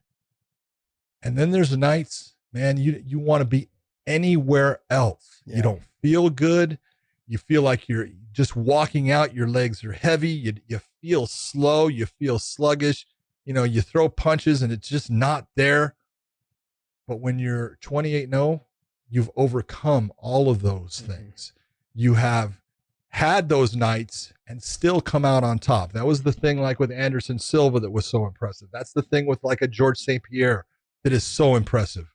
And then there's nights, man, you want to be anywhere else. Yeah. You don't feel good. You feel like you're just walking out. Your legs are heavy. You feel slow. You feel sluggish. You throw punches and it's just not there. But when you're 28-0, you've overcome all of those things. You have had those nights and still come out on top. That was the thing like with Anderson Silva that was so impressive. That's the thing with like a George St. Pierre that is so impressive.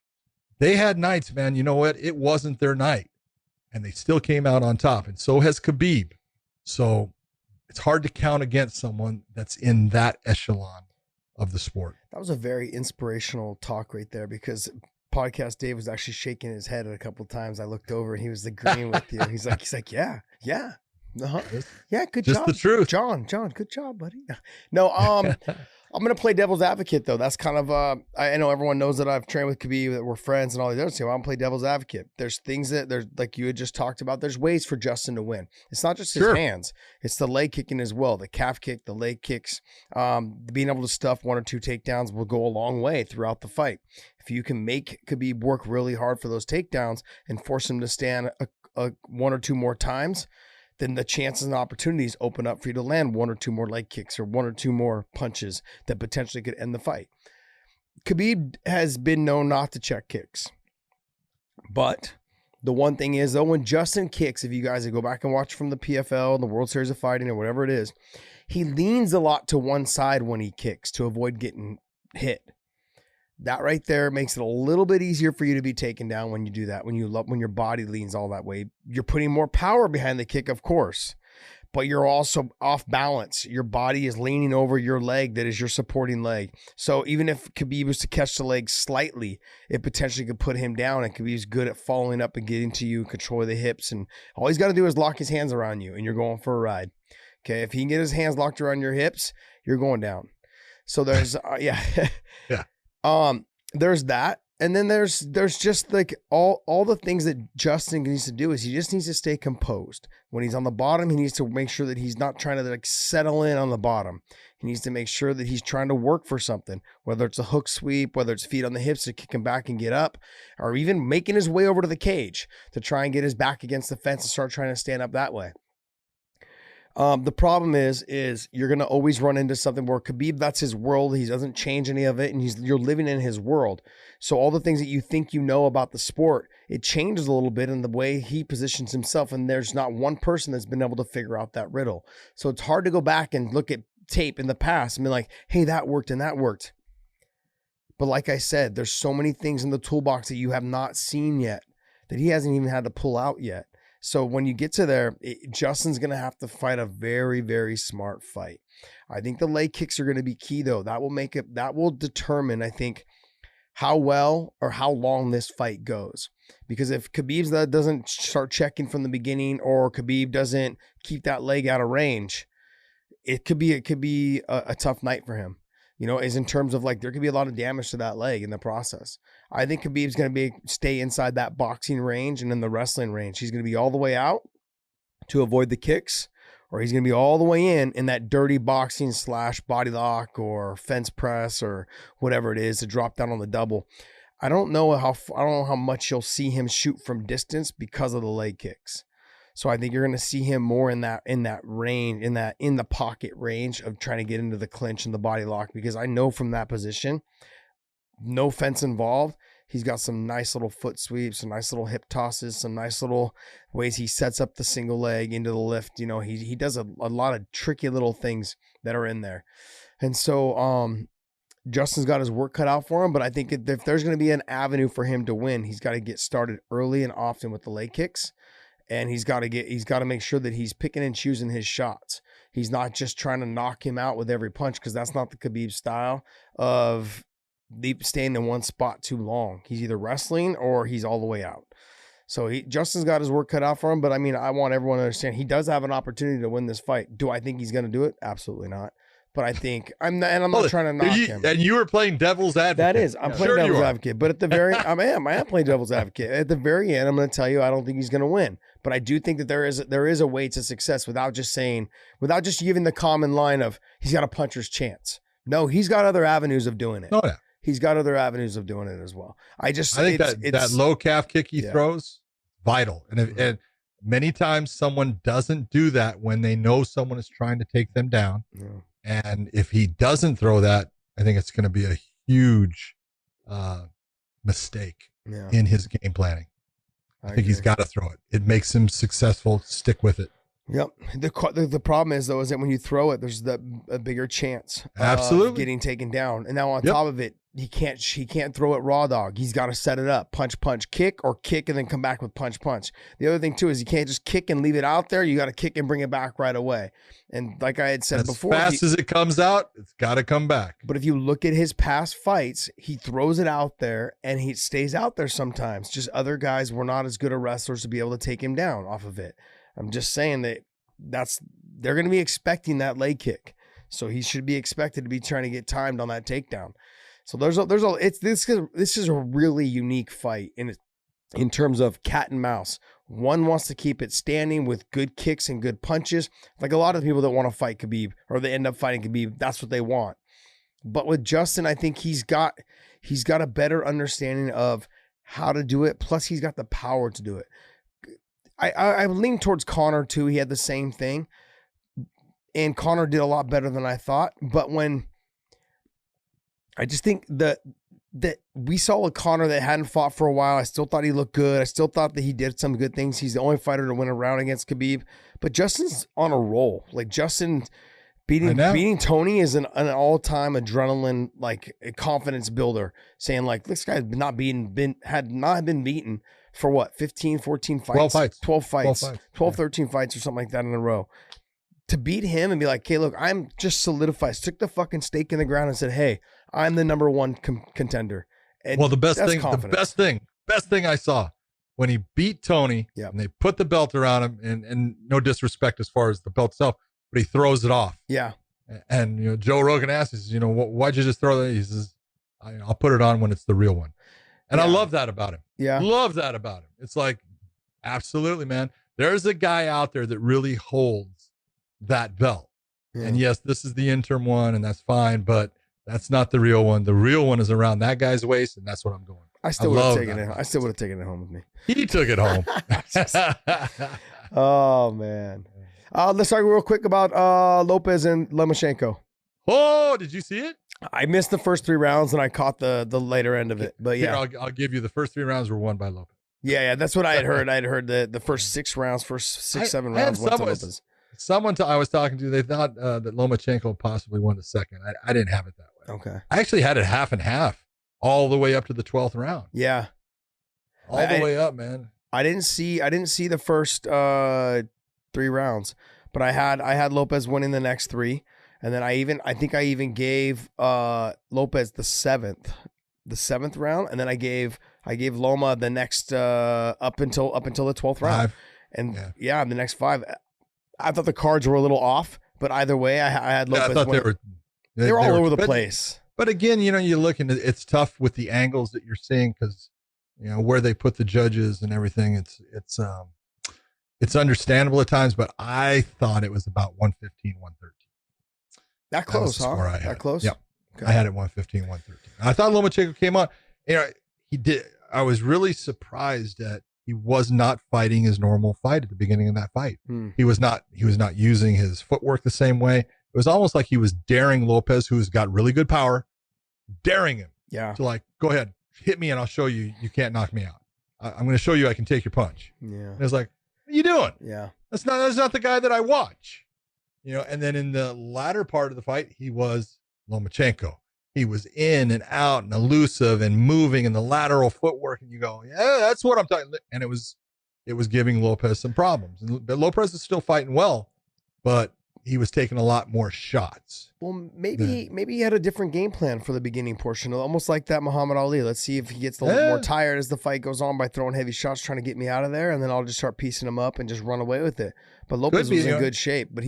They had nights, man. You know what? It wasn't their night. And they still came out on top. And so has Khabib. So it's hard to count against someone that's in that echelon of the sport. That was a very inspirational talk right there because Podcast Dave was actually shaking his head a couple of times. I looked over and he was agreeing with you. He's like, yeah. Uh-huh. Yeah, good job. Just the truth. John, good job, buddy. No, I'm going to play devil's advocate, though. That's kind of, I know everyone knows that I've trained with Khabib, that we're friends and all these other stuff. I'm going to play devil's advocate. There's things there's like you had just talked about, there's ways for Justin to win. It's not just his hands. It's the leg kicking as well. The calf kick, the leg kicks, being able to stuff one or two takedowns will go a long way throughout the fight. If you can make Khabib work really hard for those takedowns and force him to stand a one or two more times, then the chances and opportunities open up for you to land one or two more leg kicks or one or two more punches that potentially could end the fight. Khabib has been known not to check kicks. But the one thing is, though, when Justin kicks, if you guys go back and watch from the PFL, the World Series of Fighting, or whatever it is, he leans a lot to one side when he kicks to avoid getting hit. That right there makes it a little bit easier for you to be taken down when you do that. When your body leans all that way, you're putting more power behind the kick, of course, but you're also off balance. Your body is leaning over your leg that is your supporting leg. So even if Khabib was to catch the leg slightly, it potentially could put him down. And Khabib's good at following up and getting to you, control the hips, and all he's got to do is lock his hands around you, and you're going for a ride. Okay, if he can get his hands locked around your hips, you're going down. So there's yeah. Yeah. There's that. And then there's just like all the things that Justin needs to do is he just needs to stay composed. When he's on the bottom, he needs to make sure that he's not trying to like settle in on the bottom. He needs to make sure that he's trying to work for something, whether it's a hook sweep, whether it's feet on the hips to kick him back and get up, or even making his way over to the cage to try and get his back against the fence and start trying to stand up that way. The problem is you're going to always run into something where Khabib, that's his world. He doesn't change any of it. And you're living in his world. So all the things that you think you know about the sport, it changes a little bit in the way he positions himself. And there's not one person that's been able to figure out that riddle. So it's hard to go back and look at tape in the past and be like, hey, that worked and that worked. But like I said, there's so many things in the toolbox that you have not seen yet that he hasn't even had to pull out yet. So when you get to there, Justin's going to have to fight a very, very smart fight. I think the leg kicks are going to be key, though. That will determine, I think, how well or how long this fight goes. Because if Khabib doesn't start checking from the beginning, or Khabib doesn't keep that leg out of range, it could be a tough night for him. You know, is in terms of like there could be a lot of damage to that leg in the process. I think Khabib's going to stay inside that boxing range and in the wrestling range. He's going to be all the way out to avoid the kicks, or he's going to be all the way in that dirty boxing / body lock or fence press or whatever it is to drop down on the double. I don't know how much you'll see him shoot from distance because of the leg kicks. So I think you're going to see him more in that range, in the pocket range of trying to get into the clinch and the body lock, because I know from that position, no fence involved, he's got some nice little foot sweeps, some nice little hip tosses, some nice little ways he sets up the single leg into the lift. You know, he does a lot of tricky little things that are in there. And so Justin's got his work cut out for him, but I think if there's going to be an avenue for him to win, he's got to get started early and often with the leg kicks. And he's got to make sure that he's picking and choosing his shots. He's not just trying to knock him out with every punch, because that's not the Khabib style of staying in one spot too long. He's either wrestling or he's all the way out. So Justin's got his work cut out for him, but I mean, I want everyone to understand he does have an opportunity to win this fight. Do I think he's going to do it? Absolutely not. But I think I'm not trying to knock him. And you were playing devil's advocate. That is, I'm playing devil's advocate. But at the very, I am playing devil's advocate. At the very end, I'm going to tell you, I don't think he's going to win. But I do think that there is a way to success without just giving the common line of he's got a puncher's chance. No, he's got other avenues of doing it. Oh yeah, he's got other avenues of doing it as well. I think that low calf kick he throws, vital. And many times someone doesn't do that when they know someone is trying to take them down. Yeah. And if he doesn't throw that, I think it's going to be a huge mistake in his game planning. I think he's got to throw it. It makes him successful. Stick with it. Yep. The problem is, though, is that when you throw it, there's a bigger chance of getting taken down. And now on top of it, he can't throw it raw dog. He's got to set it up. Punch, punch, kick, or kick and then come back with punch, punch. The other thing, too, is you can't just kick and leave it out there. You got to kick and bring it back right away. And like I had said before, as fast as it comes out, it's got to come back. But if you look at his past fights, he throws it out there and he stays out there sometimes. Just other guys were not as good of wrestlers to be able to take him down off of it. I'm just saying they're going to be expecting that leg kick. So he should be expected to be trying to get timed on that takedown. So this is a really unique fight in terms of cat and mouse. One wants to keep it standing with good kicks and good punches. Like a lot of people that want to fight Khabib, or they end up fighting Khabib, that's what they want. But with Justin, I think he's got a better understanding of how to do it. Plus he's got the power to do it. I lean towards Conor too. He had the same thing, and Conor did a lot better than I thought. But I just think that we saw a Conor that hadn't fought for a while. I still thought he looked good. I still thought that he did some good things. He's the only fighter to win a round against Khabib. But Justin's on a roll. Like Justin beating Tony is an all-time adrenaline, like a confidence builder. Saying like this guy's not been beaten for what, 15, 14 fights? 12 fights. 13 fights or something like that in a row. To beat him and be like, okay, look, I'm just solidified. Took the fucking stake in the ground and said, hey, I'm the number one contender. And well, the best thing I saw when he beat Tony and they put the belt around him, and no disrespect as far as the belt itself, but he throws it off. Yeah. And Joe Rogan asks, why'd you just throw that? He says, I'll put it on when it's the real one. And I love that about him. Yeah. Love that about him. It's like, absolutely, man. There's a guy out there that really holds that belt. Yeah. And yes, this is the interim one, and that's fine, but that's not the real one. The real one is around that guy's waist, and that's what I'm going. I still would have taken it. I still would have taken it home with me. He took it home. Oh man. Let's talk real quick about Lopez and Lomachenko. Oh, did you see it? I missed the first 3 rounds and I caught the later end of it. But yeah, Here, I'll give you the first 3 rounds were won by Lopez. yeah, that's what I had heard. I had heard the first 6 rounds, first 6, 7 rounds went to Lopez. Someone I was talking to, they thought that Lomachenko possibly won the second. I didn't have it that way. Okay. I actually had it half and half all the way up to the 12th round. Yeah. All the way up, man. I didn't see the first 3 rounds, but I had Lopez winning the next 3, and then I think I even gave Lopez the 7th round, and then I gave Loma the next up until the 12th round. 5. And the next 5. I thought the cards were a little off, but either way, I had Lopez. I thought they were all over the place. But again, you look and it's tough with the angles that you're seeing because where they put the judges and everything. It's understandable at times, but I thought it was about 115, 113. That close, huh? That close? Yep. Okay. I had it 115, 113. I thought Lomachenko came on. He did. I was really surprised that he was not fighting his normal fight at the beginning of that fight. He was not using his footwork the same way. It was almost like he was daring Lopez, who's got really good power, daring him. Yeah. To like, go ahead, hit me and I'll show you can't knock me out. I'm going to show you I can take your punch. Yeah. And it's like, what are you doing? Yeah. That's not the guy that I watch. And then in the latter part of the fight, he was Lomachenko. He was in and out and elusive and moving in the lateral footwork. And you go, yeah, that's what I'm talking. And it was giving Lopez some problems. But Lopez is still fighting well, but he was taking a lot more shots. Well, maybe he had a different game plan for the beginning portion, almost like that Muhammad Ali. Let's see if he gets a little more tired as the fight goes on by throwing heavy shots, trying to get me out of there, and then I'll just start piecing him up and just run away with it. But Lopez was in good shape, but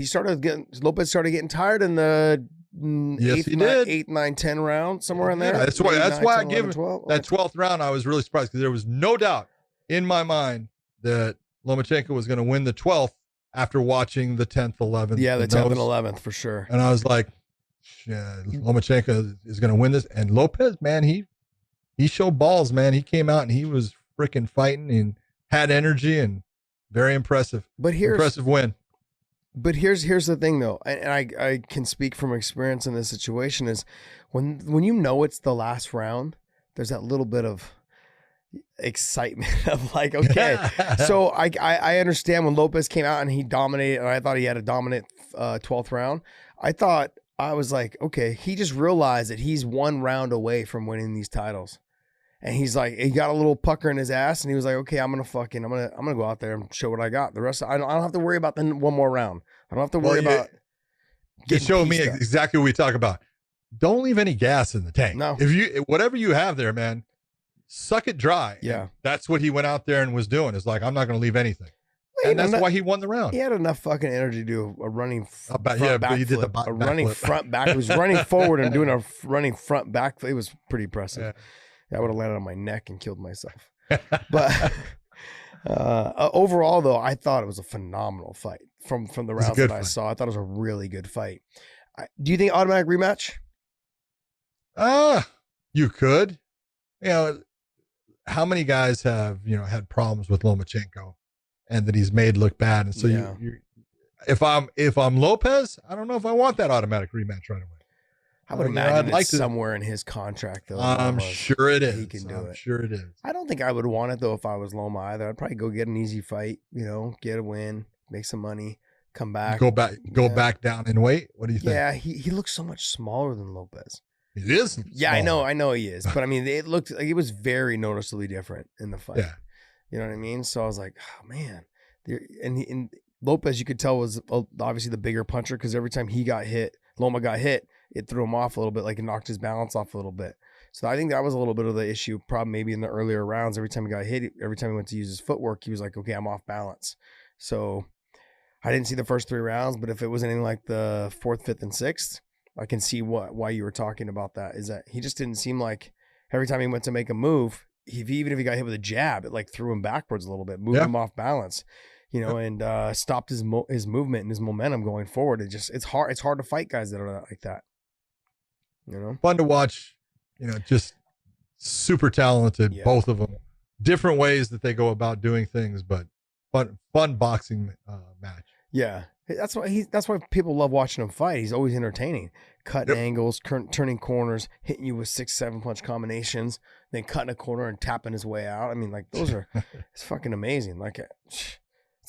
Lopez started getting tired in the 8, 9, 10 round, somewhere in there. Yeah, that's why I give him that 12th round. I was really surprised because there was no doubt in my mind that Lomachenko was going to win the 12th after watching the 10th, 11th. Yeah, the 10th and 11th for sure. And I was like, Lomachenko is going to win this. And Lopez, man, he showed balls, man. He came out and he was freaking fighting and had energy and very impressive. Impressive win. But here's the thing though, and I can speak from experience in this situation, is when it's the last round, there's that little bit of excitement of like, okay. So I understand when Lopez came out and he dominated, and I thought he had a dominant 12th round. I was like, okay, he just realized that he's 1 round away from winning these titles. And he's like, he got a little pucker in his ass, and he was like, okay, I'm gonna go out there and show what I got. The rest, I don't have to worry about the 1 more round. I don't have to worry about. It showed me exactly what we talk about. Don't leave any gas in the tank. No. Whatever you have there, man, suck it dry. Yeah. And that's what he went out there and was doing. It's like, I'm not going to leave anything. And that's why he won the round. He had enough fucking energy to do a running front back flip. A running front back. He was running forward and doing a running front back. It was pretty impressive. Yeah. I would have landed on my neck and killed myself. But overall, though, I thought it was a phenomenal fight from the rounds that I saw. I thought it was a really good fight. Do you think automatic rematch? You could. How many guys have had problems with Lomachenko and that he's made look bad? And so if I'm Lopez, I don't know if I want that automatic rematch right away. I would imagine it's somewhere in his contract, though. I'm sure it is. He can do it. Sure it is. I don't think I would want it, though, if I was Loma either. I'd probably go get an easy fight, get a win, make some money, come back. Go back down in weight? What do you think? Yeah, he looks so much smaller than Lopez. He is? Yeah, I know he is. But, I mean, it looked like it was very noticeably different in the fight. Yeah. You know what I mean? So I was like, oh, man. And Lopez, you could tell, was obviously the bigger puncher because every time Loma got hit, it threw him off a little bit, like it knocked his balance off a little bit. So I think that was a little bit of the issue, probably maybe in the earlier rounds. Every time he got hit, every time he went to use his footwork, he was like, okay, I'm off balance. So I didn't see the first 3 rounds, but if it was anything like the 4th, 5th, and 6th, I can see why you were talking about that, is that he just didn't seem like every time he went to make a move, even if he got hit with a jab, it like threw him backwards a little bit, moved him off balance, you know, and stopped his movement and his momentum going forward. It's hard to fight guys that are like that, you know. Fun to watch, you know, just super talented, both of them. Different ways that they go about doing things, but fun boxing match. Yeah, that's why people love watching him fight. He's always entertaining, cutting angles, turning corners, hitting you with 6-7 punch combinations, then cutting a corner and tapping his way out. I mean, like those are it's fucking amazing. Like it's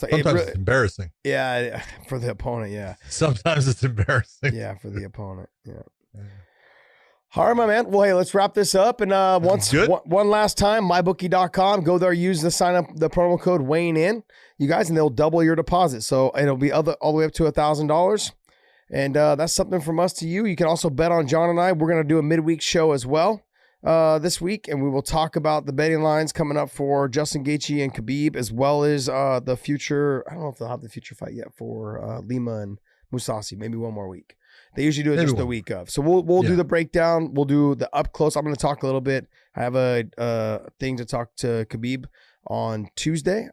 like, sometimes it's embarrassing. Yeah, for the opponent. Yeah, sometimes it's embarrassing. Yeah, for the opponent. Yeah. All right, my man. Well, hey, let's wrap this up. And one last time, mybookie.com. Go there, use the sign up, the promo code weighing in, you guys, and they'll double your deposit. So it'll be all the way up to $1,000. And that's something from us to you. You can also bet on John and I. We're going to do a midweek show as well this week. And we will talk about the betting lines coming up for Justin Gaethje and Khabib, as well as the future. I don't know if they'll have the future fight yet for Lima and Mousasi. Maybe one more week. They usually do it just the week of. So we'll do the breakdown. We'll do the up close. I'm going to talk a little bit. I have a thing to talk to Khabib on Tuesday.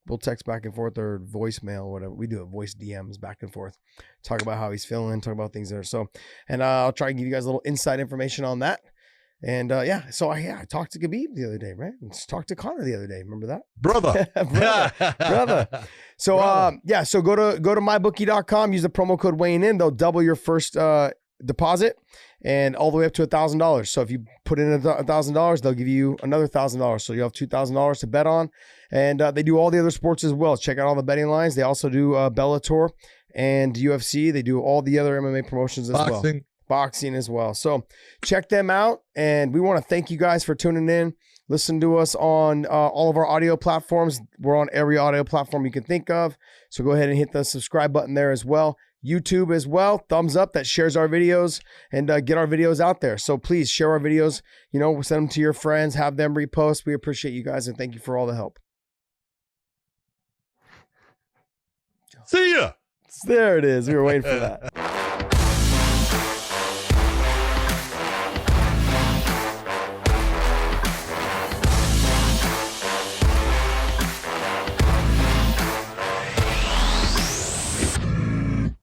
We'll text back and forth or voicemail, whatever. We do it, voice DMs back and forth. Talk about how he's feeling, talk about things there. So, and I'll try and give you guys a little inside information on that. And I talked to Khabib the other day, right? And talked to Connor the other day. Remember that? Brother. Brother. So, so go to mybookie.com, use the promo code weighing in. They'll double your first deposit and all the way up to $1,000. So if you put in $1,000, they'll give you another $1,000. So you have $2,000 to bet on. And they do all the other sports as well. Check out all the betting lines. They also do Bellator and UFC. They do all the other MMA promotions as well. Boxing as well. So check them out. And we want to thank you guys for tuning in. Listen to us on all of our audio platforms. We're on every audio platform you can think of. So go ahead and hit the subscribe button there as well. YouTube as well. Thumbs up. That shares our videos and get our videos out there. So please share our videos. You know, send them to your friends. Have them repost. We appreciate you guys and thank you for all the help. See ya. There it is. We were waiting for that.